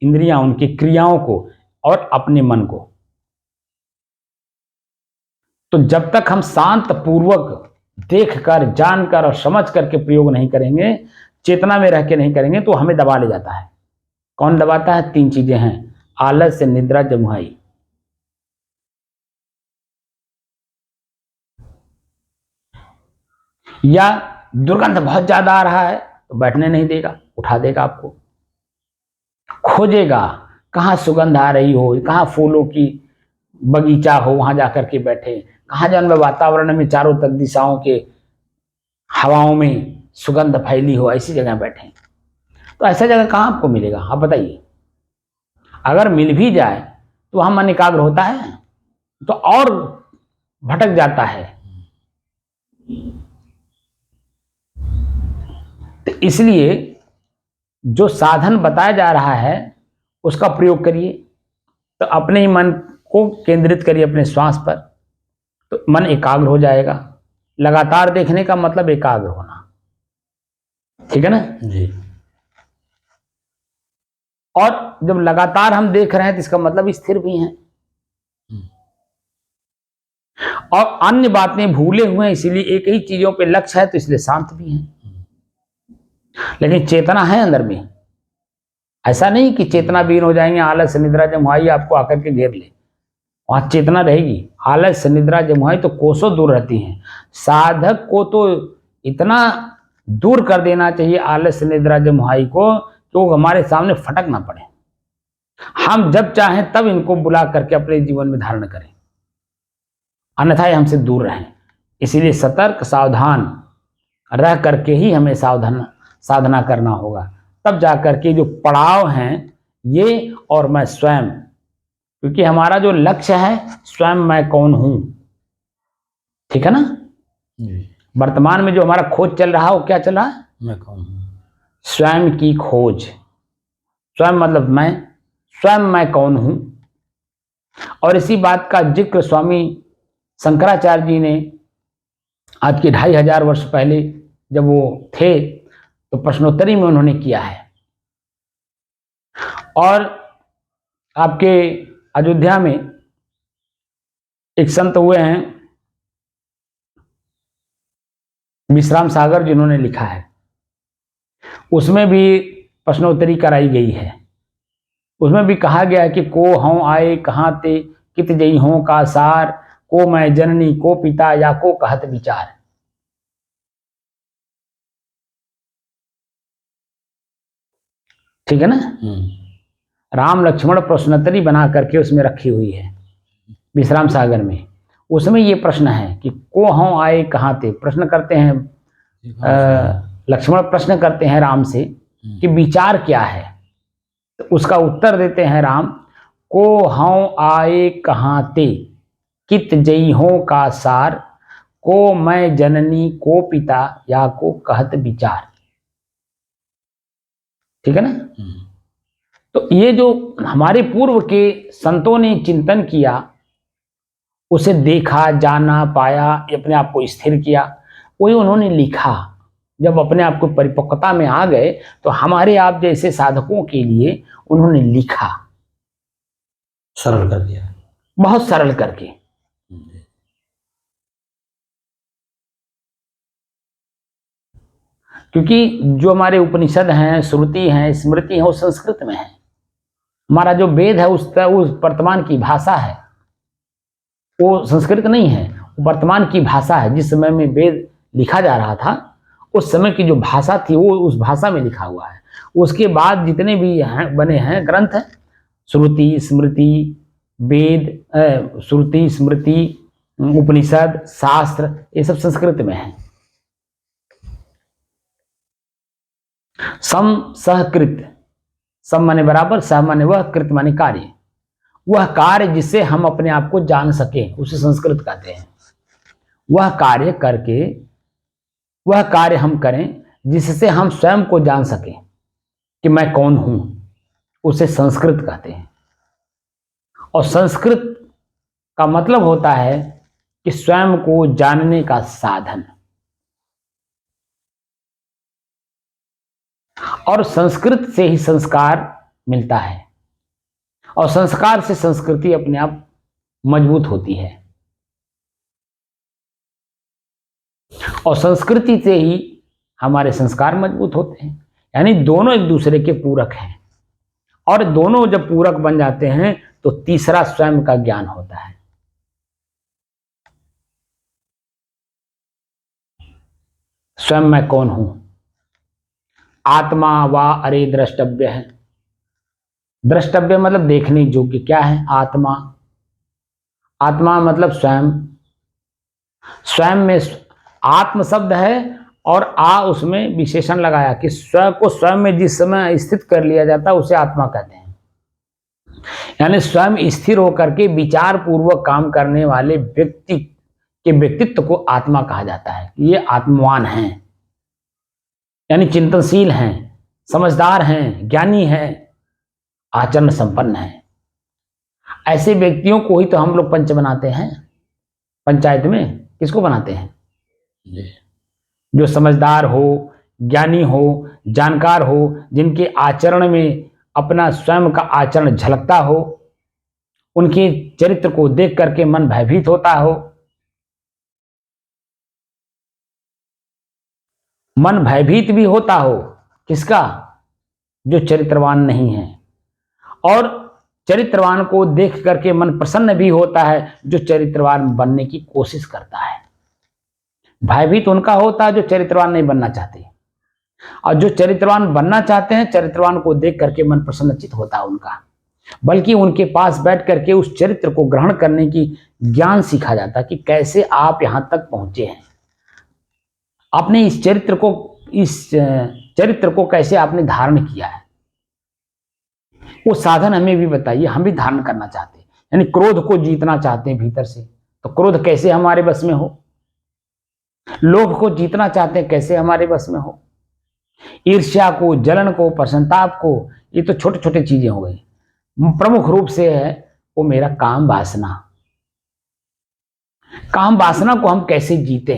इंद्रियां, उनकी क्रियाओं को और अपने मन को। तो जब तक हम शांत पूर्वक देखकर, जानकर और समझ करके प्रयोग नहीं करेंगे, चेतना में रह के नहीं करेंगे, तो हमें दबा ले जाता है। कौन दबाता है? 3 चीजें हैं, आलस्य, निद्रा, जमुहाई। या दुर्गंध बहुत ज्यादा आ रहा है तो बैठने नहीं देगा, उठा देगा आपको, खोजेगा कहाँ सुगंध आ रही हो, कहाँ फूलों की बगीचा हो, वहां जाकर के बैठे, कहाँ जान में वातावरण में चारों तरफ दिशाओं के हवाओं में सुगंध फैली हो, ऐसी जगह बैठे। तो ऐसा जगह कहाँ आपको मिलेगा, आप बताइए। अगर मिल भी जाए तो वहां मन एकाग्र होता है तो और भटक जाता है। तो इसलिए जो साधन बताया जा रहा है उसका प्रयोग करिए। तो अपने ही मन को केंद्रित करिए अपने श्वास पर, तो मन एकाग्र हो जाएगा। लगातार देखने का मतलब एकाग्र होना। ठीक है ना। जी। और जब लगातार हम देख रहे हैं तो इसका मतलब स्थिर भी हैं, और अन्य बातें भूले हुए हैं, इसीलिए एक ही चीजों पे लक्ष्य है तो इसलिए शांत भी हैं। लेकिन चेतना है अंदर में, ऐसा नहीं कि चेतना विहीन हो जाएंगे, आलस निद्रा जमुआई आपको आकर के घेर ले, वहां चेतना रहेगी। आलस निद्रा जमुआई तो कोसों दूर रहती हैं। साधक को तो इतना दूर कर देना चाहिए आलस निद्रा जमुआई को कि वो हमारे सामने फटक ना पड़े। हम जब चाहें तब इनको बुला करके अपने जीवन में धारण करें, अन्यथा ये हमसे दूर रहें। इसीलिए सतर्क सावधान रह करके ही हमें साधना करना होगा। तब जाकर के जो पड़ाव हैं ये और मैं स्वयं, क्योंकि हमारा जो लक्ष्य है स्वयं मैं कौन हूं, ठीक है ना। वर्तमान में जो हमारा खोज चल रहा है वो क्या चल रहा है, मैं कौन हूं, स्वयं की खोज। स्वयं मतलब मैं, स्वयं मैं कौन हूं। और इसी बात का जिक्र स्वामी शंकराचार्य जी ने आज के 2500 वर्ष पहले जब वो थे तो प्रश्नोत्तरी में उन्होंने किया है। और आपके अयोध्या में एक संत हुए हैं विश्राम सागर, जिन्होंने लिखा है, उसमें भी प्रश्नोत्तरी कराई गई है। उसमें भी कहा गया है कि को हूं आए कहाँ ते, कित जई हों का सार, को मैं जननी को पिता या को कहत विचार। ठीक है ना। राम लक्ष्मण प्रश्नोत्तरी बना करके उसमें रखी हुई है विश्राम सागर में। उसमें ये प्रश्न है कि को हूं आए कहाँ ते, प्रश्न करते हैं लक्ष्मण प्रश्न करते हैं राम से कि विचार क्या है। तो उसका उत्तर देते हैं राम, को हूं आए कहाँ ते, कित जई हों का सार, को मैं जननी को पिता या को कहत विचार। ठीक है ना। तो ये जो हमारे पूर्व के संतों ने चिंतन किया, उसे देखा जाना पाया, अपने आप को स्थिर किया, वही उन्होंने लिखा। जब अपने आप को परिपक्वता में आ गए तो हमारे आप जैसे साधकों के लिए उन्होंने लिखा, सरल कर दिया, बहुत सरल करके। क्योंकि जो हमारे उपनिषद हैं, श्रुति हैं, स्मृति हैं, वो संस्कृत में है। हमारा जो वेद है उस वर्तमान की भाषा है, वो संस्कृत नहीं है, वो वर्तमान की भाषा है। जिस समय में वेद लिखा जा रहा था उस समय की जो भाषा थी वो उस भाषा में लिखा हुआ है। उसके बाद जितने भी बने हैं ग्रंथ, श्रुति स्मृति वेद, श्रुति स्मृति उपनिषद शास्त्र, ये सब संस्कृत में है। सम सहकृत, सम माने बराबर, सह माने वह, कृत माने कार्य। वह कार्य जिससे हम अपने आप को जान सके उसे संस्कृत कहते हैं। वह कार्य करके, वह कार्य हम करें जिससे हम स्वयं को जान सकें कि मैं कौन हूं, उसे संस्कृत कहते हैं। और संस्कृत का मतलब होता है कि स्वयं को जानने का साधन। और संस्कृत से ही संस्कार मिलता है, और संस्कार से संस्कृति अपने आप मजबूत होती है, और संस्कृति से ही हमारे संस्कार मजबूत होते हैं। यानी दोनों एक दूसरे के पूरक हैं, और दोनों जब पूरक बन जाते हैं तो तीसरा स्वयं का ज्ञान होता है। स्वयं मैं कौन हूं। आत्मा वा अरे द्रष्टव्य है। द्रष्टव्य मतलब देखने योग्य क्या है, आत्मा। आत्मा मतलब स्वयं। स्वयं में आत्म शब्द है और उसमें विशेषण लगाया कि स्वयं को स्वयं में जिस समय स्थित कर लिया जाता है उसे आत्मा कहते हैं। यानी स्वयं स्थिर होकर के विचार पूर्वक काम करने वाले व्यक्ति के व्यक्तित्व को आत्मा कहा जाता है। ये आत्मवान हैं, यानी चिंतनशील हैं, समझदार हैं, ज्ञानी हैं, आचरण संपन्न हैं। ऐसे व्यक्तियों को ही तो हम लोग पंच बनाते हैं। पंचायत में किसको बनाते हैं, जो समझदार हो, ज्ञानी हो, जानकार हो, जिनके आचरण में अपना स्वयं का आचरण झलकता हो, उनके चरित्र को देख करके मन भयभीत होता हो। मन भयभीत भी होता हो किसका? जो चरित्रवान नहीं है। और चरित्रवान को देख करके मन प्रसन्न भी होता है जो चरित्रवान बनने की कोशिश करता है। भयभीत उनका होता है जो चरित्रवान नहीं बनना चाहते, और जो चरित्रवान बनना चाहते हैं, चरित्रवान को देख करके मन प्रसन्नचित होता है उनका, बल्कि उनके पास बैठ करके उस चरित्र को ग्रहण करने की ज्ञान सीखा जाता है कि कैसे आप यहां तक पहुंचे हैं, आपने इस चरित्र को कैसे आपने धारण किया है, वो साधन हमें भी बताइए। हम भी धारण करना चाहते हैं, यानी क्रोध को जीतना चाहते हैं भीतर से, तो क्रोध कैसे हमारे बस में हो? लोभ को जीतना चाहते हैं, कैसे हमारे बस में हो? ईर्ष्या को, जलन को, प्रसन्नताप को, ये तो छोटे छोटे चीजें हो गई। प्रमुख रूप से है वो मेरा काम वासना। काम वासना को हम कैसे जीते?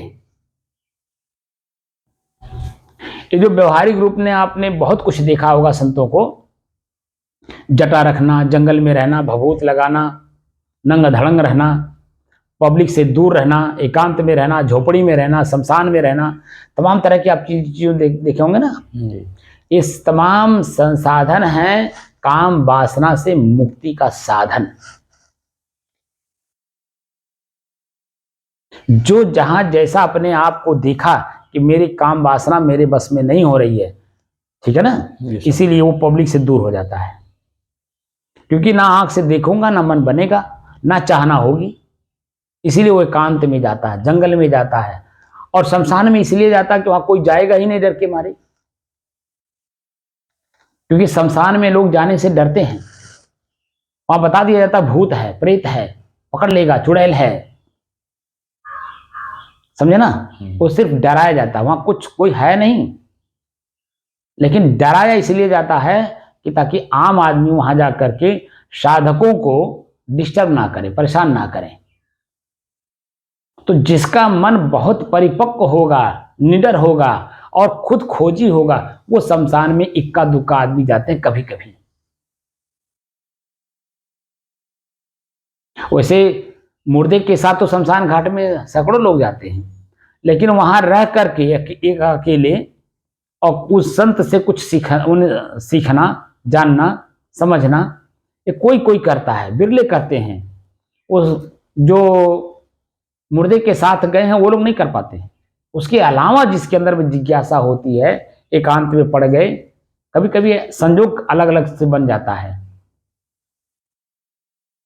ये जो व्यवहारिक रूप में आपने बहुत कुछ देखा होगा संतों को, जटा रखना, जंगल में रहना, भभूत लगाना, नंग धड़ंग रहना, पब्लिक से दूर रहना, एकांत में रहना, झोपड़ी में रहना, शमशान में रहना, तमाम तरह की आप चीजें देखे होंगे ना। इस तमाम संसाधन हैं काम वासना से मुक्ति का साधन। जो जहां जैसा अपने आप को देखा कि मेरी काम वासना मेरे बस में नहीं हो रही है, ठीक है ना, इसीलिए वो पब्लिक से दूर हो जाता है, क्योंकि ना आंख से देखूंगा, ना मन बनेगा, ना चाहना होगी, इसीलिए वो एकांत में जाता है, जंगल में जाता है। और शमशान में इसलिए जाता है कि वहां कोई जाएगा ही नहीं डर के मारे, क्योंकि शमशान में लोग जाने से डरते हैं। वहां बता दिया जाता भूत है, प्रेत है, पकड़ लेगा, चुड़ैल है, समझे ना। वो सिर्फ डराया जाता है, वहां कुछ कोई है नहीं, लेकिन डराया इसलिए जाता है कि ताकि आम आदमी वहां जाकर के साधकों को डिस्टर्ब ना करे, परेशान ना करें। तो जिसका मन बहुत परिपक्व होगा, निडर होगा और खुद खोजी होगा, वो शमशान में इक्का दुक्का आदमी जाते हैं कभी कभी। वैसे मुर्दे के साथ तो शमशान घाट में सैकड़ों लोग जाते हैं, लेकिन वहां रह करके एक अकेले और उस संत से कुछ सीखना, जानना, समझना, ये कोई कोई करता है, बिरले करते हैं। उस जो मुर्दे के साथ गए हैं वो लोग नहीं कर पाते हैं। उसके अलावा जिसके अंदर में जिज्ञासा होती है, एकांत में पड़ गए, कभी कभी संजोग अलग अलग से बन जाता है,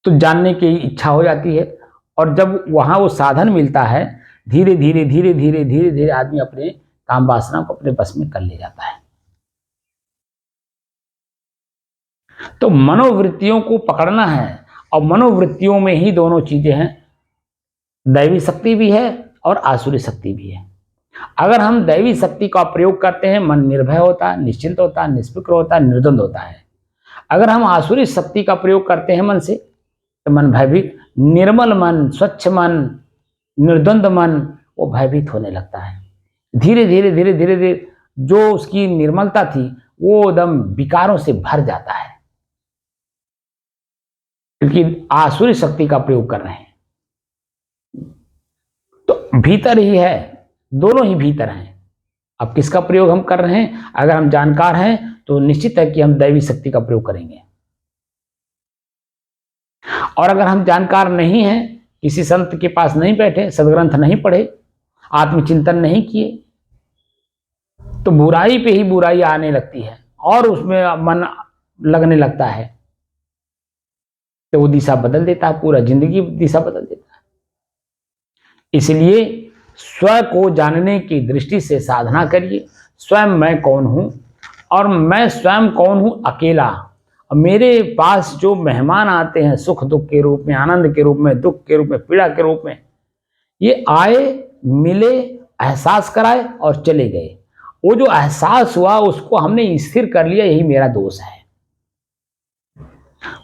तो जानने की इच्छा हो जाती है। और जब वहां वो साधन मिलता है, धीरे धीरे धीरे धीरे धीरे धीरे आदमी अपने काम वासना को अपने बस में कर ले जाता है। तो मनोवृत्तियों को पकड़ना है, और मनोवृत्तियों में ही दोनों चीजें हैं, दैवी शक्ति भी है और आसुरी शक्ति भी है। अगर हम दैवी शक्ति का प्रयोग करते हैं, मन निर्भय होता है, निश्चिंत होता है, निष्फिक्र होता है, निर्द्वंद होता है। अगर हम आसुरी शक्ति का प्रयोग करते हैं मन से, तो मन भयभीत, निर्मल मन, स्वच्छ मन, निर्द्वंद मन, वो भयभीत होने लगता है। धीरे धीरे धीरे धीरे धीरे जो उसकी निर्मलता थी वो एकदम विकारों से भर जाता है, क्योंकि आसुरी शक्ति का प्रयोग कर रहे हैं। तो भीतर ही है, दोनों ही भीतर हैं। अब किसका प्रयोग हम कर रहे हैं? अगर हम जानकार हैं तो निश्चित है कि हम दैवी शक्ति का प्रयोग करेंगे, और अगर हम जानकार नहीं हैं, किसी संत के पास नहीं बैठे, सदग्रंथ नहीं पढ़े, आत्मचिंतन नहीं किए, तो बुराई पे ही बुराई आने लगती है और उसमें मन लगने लगता है, तो वो दिशा बदल देता है, पूरा जिंदगी दिशा बदल देता है। इसलिए स्व को जानने की दृष्टि से साधना करिए। स्वयं मैं कौन हूं, और मैं स्वयं कौन हूं अकेला। मेरे पास जो मेहमान आते हैं सुख दुख के रूप में, आनंद के रूप में, दुख के रूप में, पीड़ा के रूप में, ये आए, मिले, एहसास कराए और चले गए। वो जो एहसास हुआ उसको हमने स्थिर कर लिया, यही मेरा दोष है।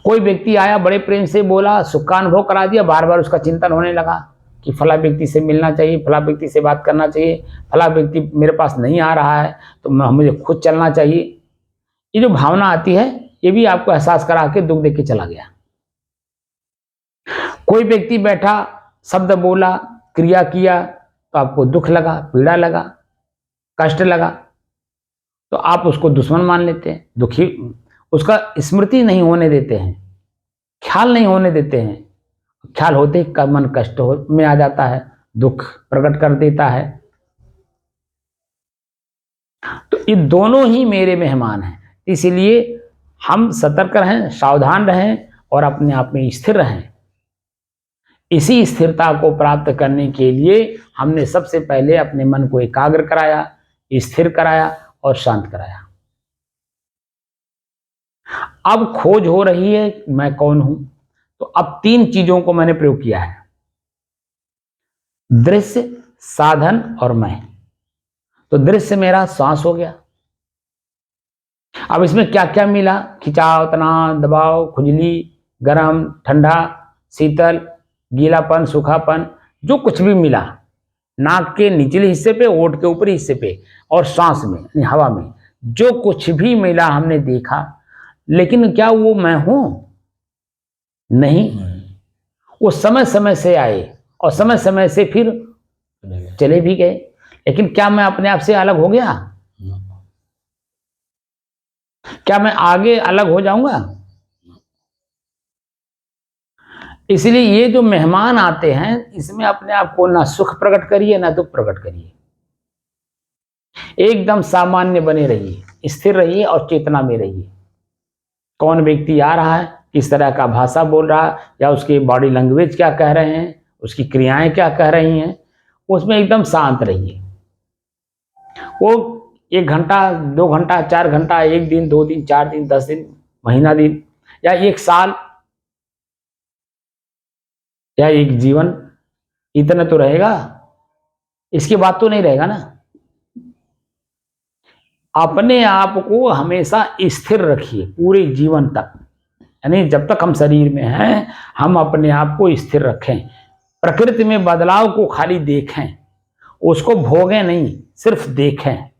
कोई व्यक्ति आया, बड़े प्रेम से बोला, सुख का अनुभव करा दिया, बार बार उसका चिंतन होने लगा कि फला व्यक्ति से मिलना चाहिए, फला व्यक्ति से बात करना चाहिए, फला व्यक्ति मेरे पास नहीं आ रहा है तो मुझे खुद चलना चाहिए। ये जो भावना आती है ये भी आपको एहसास करा के दुख दे के चला गया। कोई व्यक्ति बैठा, शब्द बोला, क्रिया किया तो आपको दुख लगा, पीड़ा लगा, कष्ट लगा, तो आप उसको दुश्मन मान लेते हैं, दुखी, उसका स्मृति नहीं होने देते हैं, ख्याल नहीं होने देते हैं। ख्याल होते ही मन कष्ट में आ जाता है, दुख प्रकट कर देता है। तो ये दोनों ही मेरे मेहमान हैं, इसलिए हम सतर्क रहें, सावधान रहें और अपने आप में स्थिर रहें। इसी स्थिरता को प्राप्त करने के लिए हमने सबसे पहले अपने मन को एकाग्र कराया, स्थिर कराया और शांत कराया। अब खोज हो रही है मैं कौन हूं, तो अब 3 चीजों को मैंने प्रयोग किया है, दृश्य, साधन और मैं। तो दृश्य मेरा श्वास हो गया। अब इसमें क्या क्या मिला, खिंचाव, तनाव, दबाव, खुजली, गर्म, ठंडा, शीतल, गीलापन, सूखापन, जो कुछ भी मिला, नाक के निचले हिस्से पे, ओठ के ऊपरी हिस्से पे और सांस में, हवा में, जो कुछ भी मिला हमने देखा। लेकिन क्या वो मैं हूं? नहीं, वो समय समय से आए और समय समय से फिर चले भी गए। लेकिन क्या मैं अपने आप से अलग हो गया? क्या मैं आगे अलग हो जाऊंगा? इसलिए ये जो मेहमान आते हैं इसमें अपने आप को ना सुख प्रकट करिए ना दुख प्रकट करिए, एकदम सामान्य बने रहिए, स्थिर रहिए और चेतना में रहिए। कौन व्यक्ति आ रहा है, किस तरह का भाषा बोल रहा है, या उसके बॉडी लैंग्वेज क्या कह रहे हैं, उसकी क्रियाएं क्या कह रही हैं, उसमें एकदम शांत रहिए। वो 1 घंटा, 2 घंटा, 4 घंटा, 1 दिन, 2 दिन, 4 दिन, 10 दिन, महीना दिन या 1 साल या 1 जीवन, इतना तो रहेगा, इसके बाद तो नहीं रहेगा ना। अपने आप को हमेशा स्थिर रखिए पूरे जीवन तक, यानी जब तक हम शरीर में हैं हम अपने आप को स्थिर रखें। प्रकृति में बदलाव को खाली देखें, उसको भोगें नहीं, सिर्फ देखें,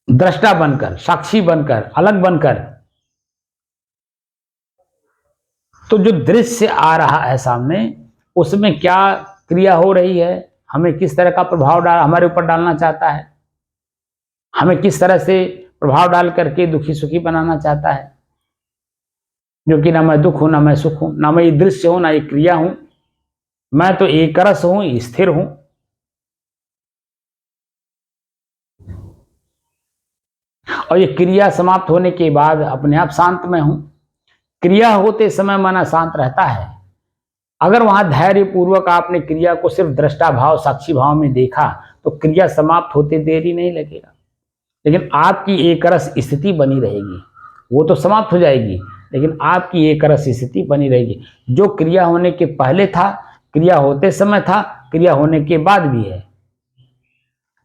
दृष्टा बनकर, साक्षी बनकर, अलग बनकर। तो जो दृश्य आ रहा है सामने, उसमें क्या क्रिया हो रही है, हमें किस तरह का प्रभाव हमारे ऊपर डालना चाहता है, हमें किस तरह से प्रभाव डाल करके दुखी सुखी बनाना चाहता है, जो कि ना मैं दुख हूं, ना मैं सुख हूं, ना मैं ये दृश्य हूं, ना ये क्रिया हूं, मैं तो एक रस हूं, स्थिर हूं। और ये क्रिया समाप्त होने के बाद अपने आप शांत में हूं। क्रिया होते समय मन शांत रहता है। अगर वहां धैर्य पूर्वक आपने क्रिया को सिर्फ दृष्टा भाव, साक्षी भाव में देखा तो क्रिया समाप्त होते देरी नहीं लगेगा। लेकिन आपकी एक रस स्थिति बनी रहेगी, वो तो समाप्त हो जाएगी लेकिन आपकी एक रस स्थिति बनी रहेगी। जो क्रिया होने के पहले था, क्रिया होते समय था, क्रिया होने के बाद भी है,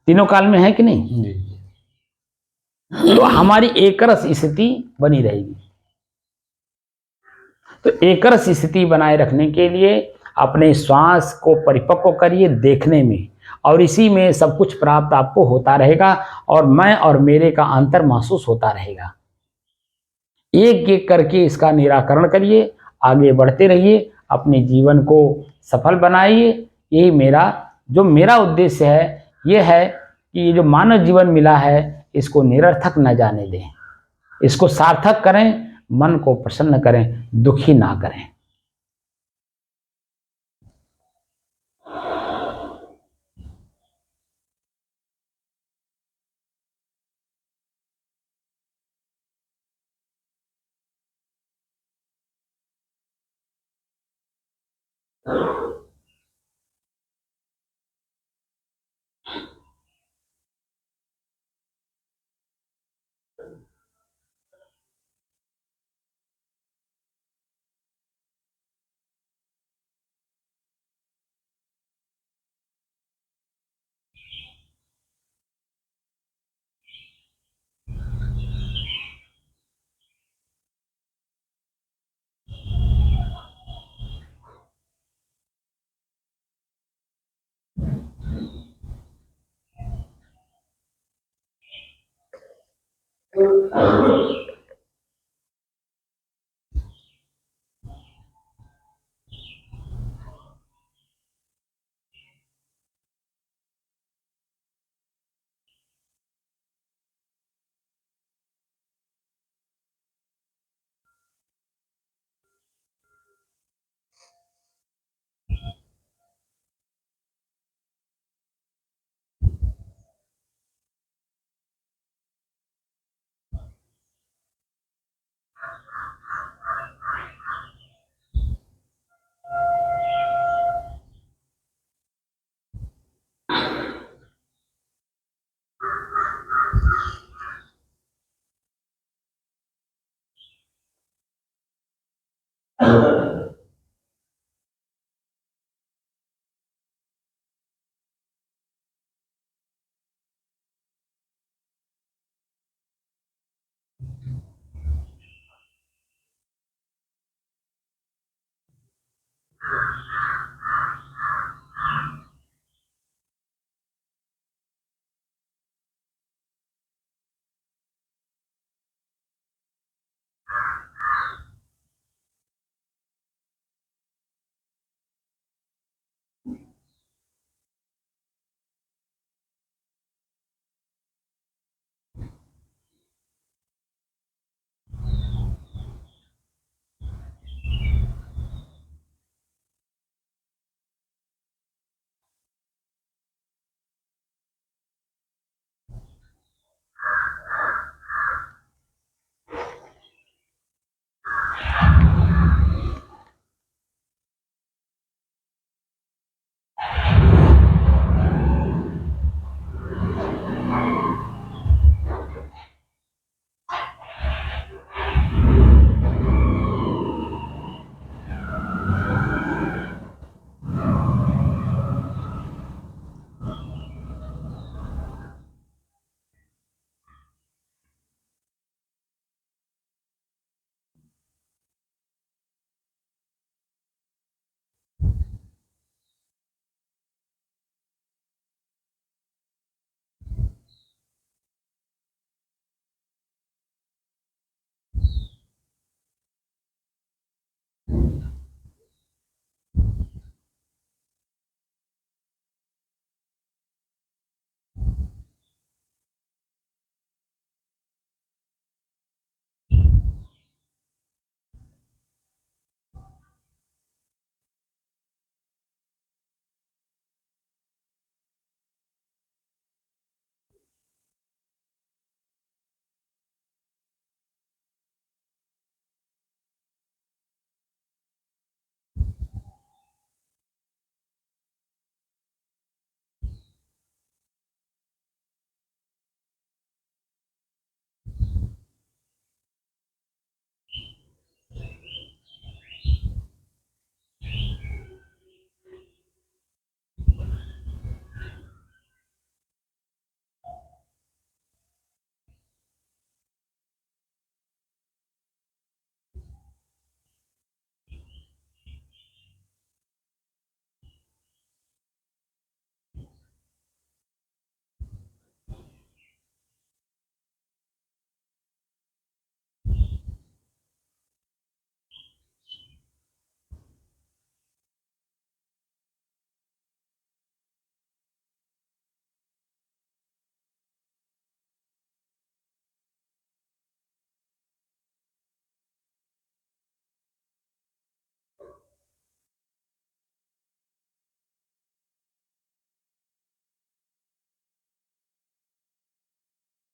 तीनों काल में है कि नहीं? तो हमारी एक रस स्थिति बनी रहेगी। तो एक रस स्थिति बनाए रखने के लिए अपने श्वास को परिपक्व करिए देखने में, और इसी में सब कुछ प्राप्त आपको होता रहेगा और मैं और मेरे का अंतर महसूस होता रहेगा। एक एक करके इसका निराकरण करिए, आगे बढ़ते रहिए, अपने जीवन को सफल बनाइए। यही मेरा उद्देश्य है, ये है कि ये जो मानव जीवन मिला है इसको निरर्थक न जाने दें, इसको सार्थक करें, मन को प्रसन्न करें, दुखी ना करें।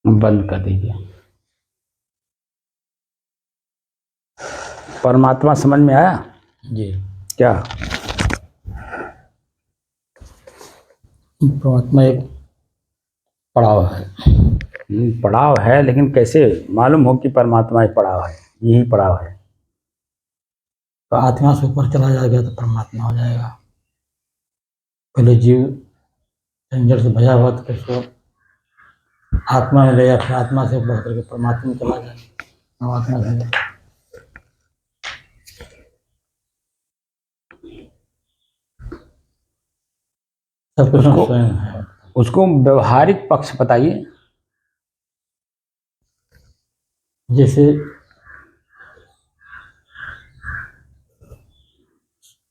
बंद कर दीजिए। परमात्मा समझ में आया? जी। क्या? परमात्मा एक पड़ाव है। पड़ाव है, लेकिन कैसे मालूम हो कि परमात्मा एक पड़ाव है? यही पड़ाव है। तो आत्मा से ऊपर चला जाएगा तो परमात्मा हो जाएगा। पहले जीव जंजल से भजा हुआ तो कैसे आत्मा में ले या फिर आत्मा से बढ़ करके परमात्मा में चला जाए, परमात्मा से। सब कुछ स्वयं है। उसको व्यवहारिक पक्ष बताइए। जैसे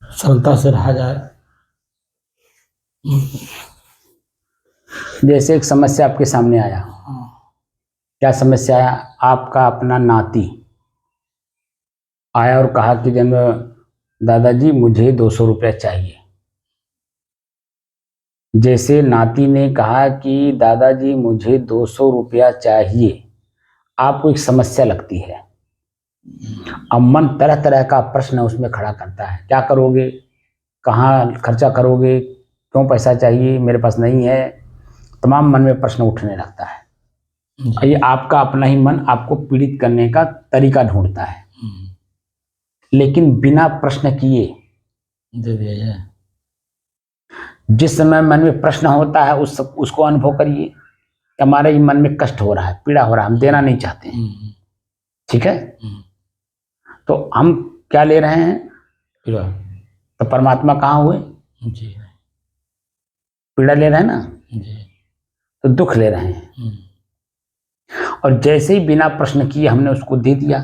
सरलता से रहा जाए। जैसे एक समस्या आपके सामने आया, क्या समस्या आया? आपका अपना नाती आया और कहा कि जब दादाजी मुझे 200 रुपया चाहिए। जैसे नाती ने कहा कि दादाजी मुझे 200 रुपया चाहिए, आपको एक समस्या लगती है। अब मन तरह तरह का प्रश्न उसमें खड़ा करता है, क्या करोगे, कहाँ खर्चा करोगे, क्यों पैसा चाहिए, मेरे पास नहीं है, तमाम मन में प्रश्न उठने लगता है। ये आपका अपना ही मन आपको पीड़ित करने का तरीका ढूंढता है, लेकिन बिना प्रश्न किए दे दिया जाए। जिस समय मन में प्रश्न होता है उसको अनुभव करिए, हमारे ही मन में कष्ट हो रहा है, पीड़ा हो रहा है, हम देना नहीं चाहते हैं, ठीक है, तो हम क्या ले रहे हैं, पीड़ा। तो परमात्मा कहाँ हुए, जी पीड़ा ले रहे हैं ना, जी। तो दुख ले रहे हैं। और जैसे ही बिना प्रश्न किए हमने उसको दे दिया,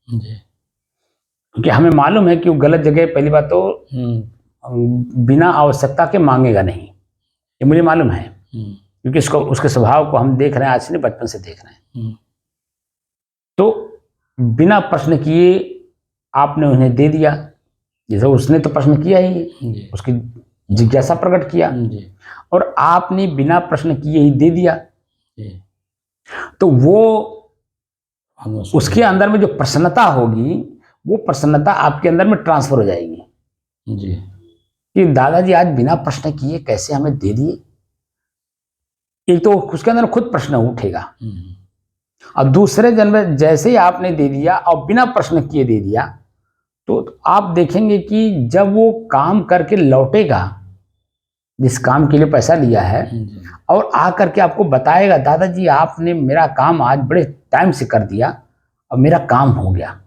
जी। क्योंकि हमें मालूम है कि वो गलत जगह, पहली बात तो बिना आवश्यकता के मांगेगा नहीं, ये मुझे मालूम है, क्योंकि इसको उसके स्वभाव को हम देख रहे हैं, आज से नहीं बचपन से देख रहे हैं। तो बिना प्रश्न किए आपने उन्हें दे दिया, जैसे उसने तो प्रश्न किया ही, उसकी जिज्ञासा प्रकट किया, और आपने बिना प्रश्न किए ही दे दिया, तो वो उसके अंदर में जो प्रसन्नता होगी, वो प्रसन्नता आपके अंदर में ट्रांसफर हो जाएगी जी, कि दादाजी आज बिना प्रश्न किए कैसे हमें दे दिए। एक तो उसके अंदर खुद प्रश्न उठेगा, और दूसरे जन्म में जैसे ही आपने दे दिया और बिना प्रश्न किए दे दिया, तो आप देखेंगे कि जब वो काम करके लौटेगा, जिस काम के लिए पैसा लिया है, और आ करके आपको बताएगा दादाजी आपने मेरा काम आज बड़े टाइम से कर दिया और मेरा काम हो गया,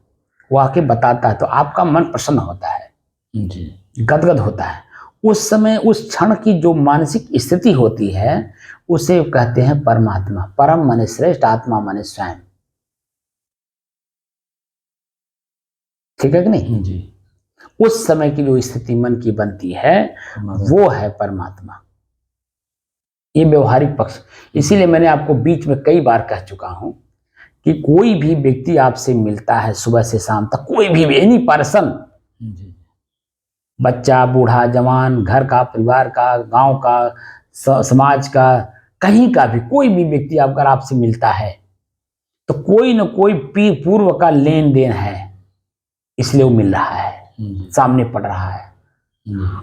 वो आके बताता है, तो आपका मन प्रसन्न होता है जी, गदगद होता है। उस समय उस क्षण की जो मानसिक स्थिति होती है उसे कहते हैं परमात्मा। परम माने श्रेष्ठ, आत्मा माने स्वयं, ठीक है कि नहीं जी। उस समय की जो स्थिति मन की बनती है वो है परमात्मा। ये व्यवहारिक पक्ष, इसीलिए मैंने आपको बीच में कई बार कह चुका हूं कि कोई भी व्यक्ति आपसे मिलता है सुबह से शाम तक, कोई भी एनी पर्सन, बच्चा, बूढ़ा, जवान, घर का, परिवार का, गांव का, समाज का, कहीं का भी कोई भी व्यक्ति अगर आपसे मिलता है तो कोई न कोई पूर्व का लेन देन है, इसलिए वो मिल रहा है, सामने पड़ रहा है।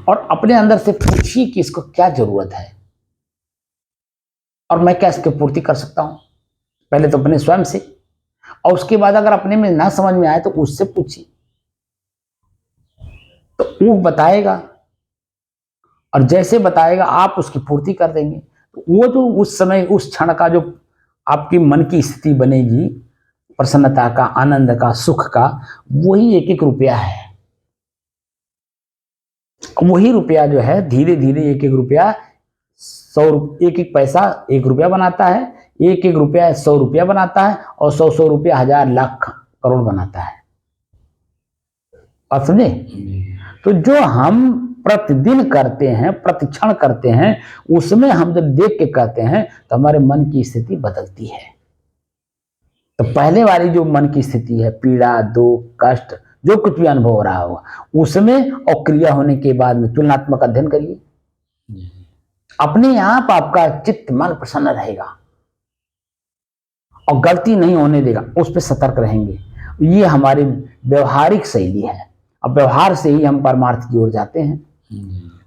और अपने अंदर से पूछिए कि इसको क्या जरूरत है और मैं क्या इसकी पूर्ति कर सकता हूं। पहले तो अपने स्वयं से, और उसके बाद अगर अपने में ना समझ में आए तो उससे पूछिए, तो वो बताएगा, और जैसे बताएगा आप उसकी पूर्ति कर देंगे। तो वो जो उस समय उस क्षण का जो आपकी मन की स्थिति बनेगी, प्रसन्नता का, आनंद का, सुख का, वही एक एक रुपया है। वही रुपया जो है धीरे धीरे एक एक रुपया 100, एक एक पैसा 1 रुपया बनाता है, एक एक रुपया 100 रुपया बनाता है, और 100 रुपया 1000, लाख, करोड़ बनाता है। आप समझे? तो जो हम प्रतिदिन करते हैं, प्रतिक्षण करते हैं, उसमें हम जब देख के कहते हैं तो हमारे मन की स्थिति बदलती है। तो पहले वाली जो मन की स्थिति है, पीड़ा, दुख, कष्ट, जो कुछ भी अनुभव हो रहा होगा, उसमें और क्रिया होने के बाद में तुलनात्मक अध्ययन करिए, अपने आप आपका चित्त, मन प्रसन्न रहेगा और गलती नहीं होने देगा, उस पर सतर्क रहेंगे। ये हमारी व्यवहारिक शैली है। अब व्यवहार से ही हम परमार्थ की ओर जाते हैं।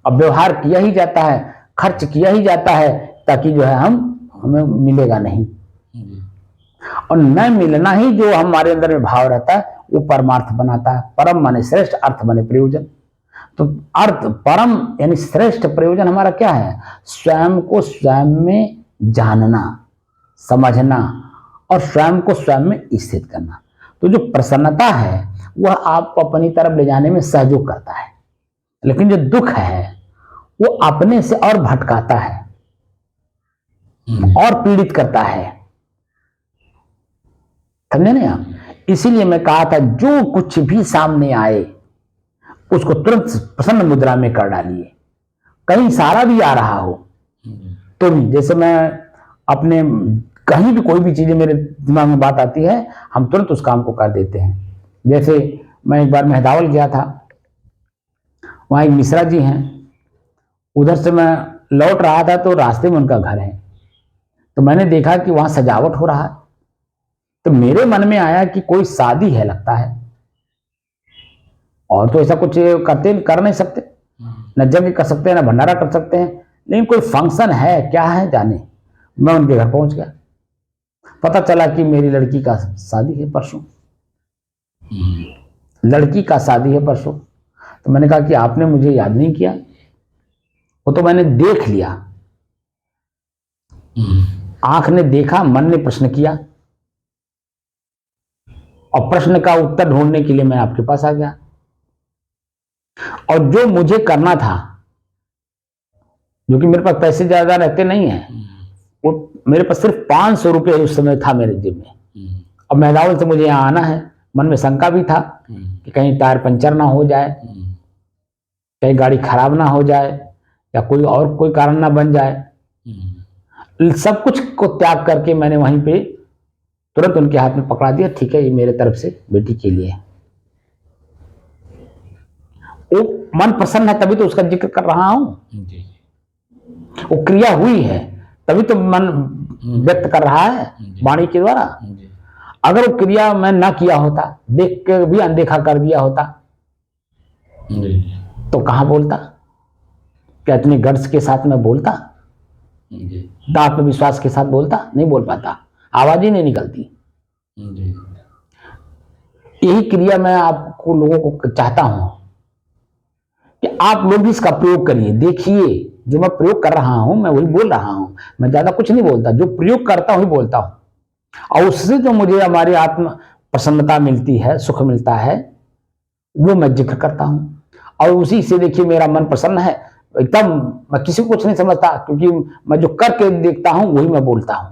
अब व्यवहार किया ही जाता है, खर्च किया ही जाता है, ताकि जो है हमें मिलेगा नहीं, और न मिलना ही जो हमारे अंदर में भाव रहता है वो परमार्थ बनाता है। परम माने श्रेष्ठ, अर्थ माने प्रयोजन। तो अर्थ, परम यानी श्रेष्ठ प्रयोजन हमारा क्या है? स्वयं को स्वयं में जानना, समझना, और स्वयं को स्वयं में स्थित करना। तो जो प्रसन्नता है वह आपको अपनी तरफ ले जाने में सहयोग करता है, लेकिन जो दुख है वो अपने से और भटकाता है और पीड़ित करता है। समझे नहीं आप? इसीलिए मैं कहा था जो कुछ भी सामने आए उसको तुरंत प्रसन्न मुद्रा में कर डालिए। कहीं सारा भी आ रहा हो तो भी, जैसे मैं अपने कहीं भी कोई भी चीजें मेरे दिमाग में बात आती है, हम तुरंत उस काम को कर देते हैं। जैसे मैं एक बार मेहदावल गया था, वहां एक मिश्रा जी हैं, उधर से मैं लौट रहा था तो रास्ते में उनका घर है, तो मैंने देखा कि वहां सजावट हो रहा है, तो मेरे मन में आया कि कोई शादी है लगता है, और तो ऐसा कुछ कर नहीं सकते, न यज्ञ कर सकते हैं न भंडारा कर सकते हैं, लेकिन कोई फंक्शन है, क्या है जाने। मैं उनके घर पहुंच गया, पता चला कि मेरी लड़की का शादी है परसों, लड़की का शादी है परसों। तो मैंने कहा कि आपने मुझे याद नहीं किया, वो तो मैंने देख लिया, आंख ने देखा, मन ने प्रश्न किया, और प्रश्न का उत्तर ढूंढने के लिए मैं आपके पास आ गया। और जो मुझे करना था, जो कि मेरे पास पैसे ज्यादा रहते नहीं है, वो मेरे पास सिर्फ 500 रुपये उस समय था मेरे जेब में। अब मेहदावल से मुझे यहाँ आना है, मन में शंका भी था कि कहीं टायर पंचर ना हो जाए, कहीं गाड़ी खराब ना हो जाए, या कोई और कोई कारण ना बन जाए। सब कुछ को त्याग करके मैंने वहीं पे तुरंत उनके हाथ में पकड़ा दिया, ठीक है ये मेरे तरफ से बेटी के लिए। वो मन प्रसन्न है तभी तो उसका जिक्र कर रहा हूं, वो क्रिया हुई है तभी तो मन व्यक्त कर रहा है वाणी के द्वारा। अगर वो क्रिया मैं ना किया होता, देख के भी अनदेखा कर दिया होता, तो कहां बोलता? क्या इतने गर्ज के साथ मैं बोलता? आत्मविश्वास के साथ बोलता? नहीं बोल पाता, आवाज ही नहीं निकलती। यही क्रिया मैं आपको लोगों को चाहता हूं कि आप लोग भी इसका प्रयोग करिए। देखिए जो मैं प्रयोग कर रहा हूं मैं वही बोल रहा हूं, मैं ज्यादा कुछ नहीं बोलता, जो प्रयोग करता हूं बोलता हूं, और उससे जो मुझे हमारी आत्म प्रसन्नता मिलती है, सुख मिलता है, वो मैं जिक्र करता हूं। और उसी से देखिए मेरा मन प्रसन्न है एकदम। मैं किसी को कुछ नहीं समझता, क्योंकि मैं जो करके देखता हूं वही मैं बोलता हूं,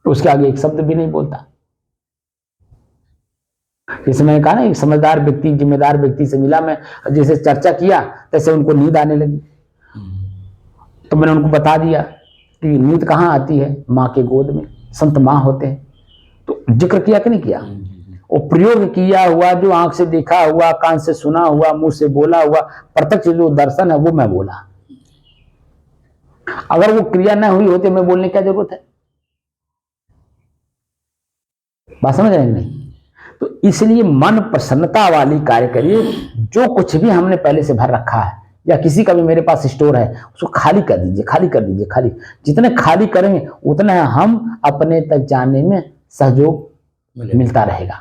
तो उसके आगे एक शब्द भी नहीं बोलता। जैसे मैंने कहा ना, एक समझदार व्यक्ति जिम्मेदार व्यक्ति से मिला मैं, जैसे चर्चा किया तैसे उनको नींद आने लगी, तो मैंने उनको बता दिया कि नींद कहाँ आती है, माँ के गोद में, संत माँ होते हैं। तो जिक्र किया कि नहीं किया? वो प्रयोग किया हुआ, जो आंख से देखा हुआ, कान से सुना हुआ, मुंह से बोला हुआ, प्रत्यक्ष जो दर्शन है वो मैं बोला। अगर वो क्रिया न हुई होती, मैं बोलने की क्या जरूरत है? बात समझ रहे हैं नहीं? तो इसलिए मन प्रसन्नता वाली कार्य करिए। जो कुछ भी हमने पहले से भर रखा है, या किसी का भी मेरे पास स्टोर है, उसको खाली कर दीजिए, खाली कर दीजिए, खाली। जितने खाली करेंगे उतना हम अपने तक जाने में सहयोग मिलता रहेगा।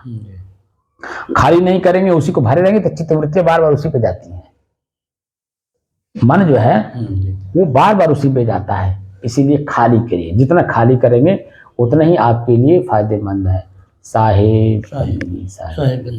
खाली नहीं करेंगे, उसी को भरे रहेंगे, तो चित्तवृत्तियां बार बार उसी पे जाती हैं। मन जो है वो बार बार उसी पे जाता है। इसीलिए खाली करिए, जितना खाली करेंगे उतना ही आपके लिए फायदेमंद है। साहेब।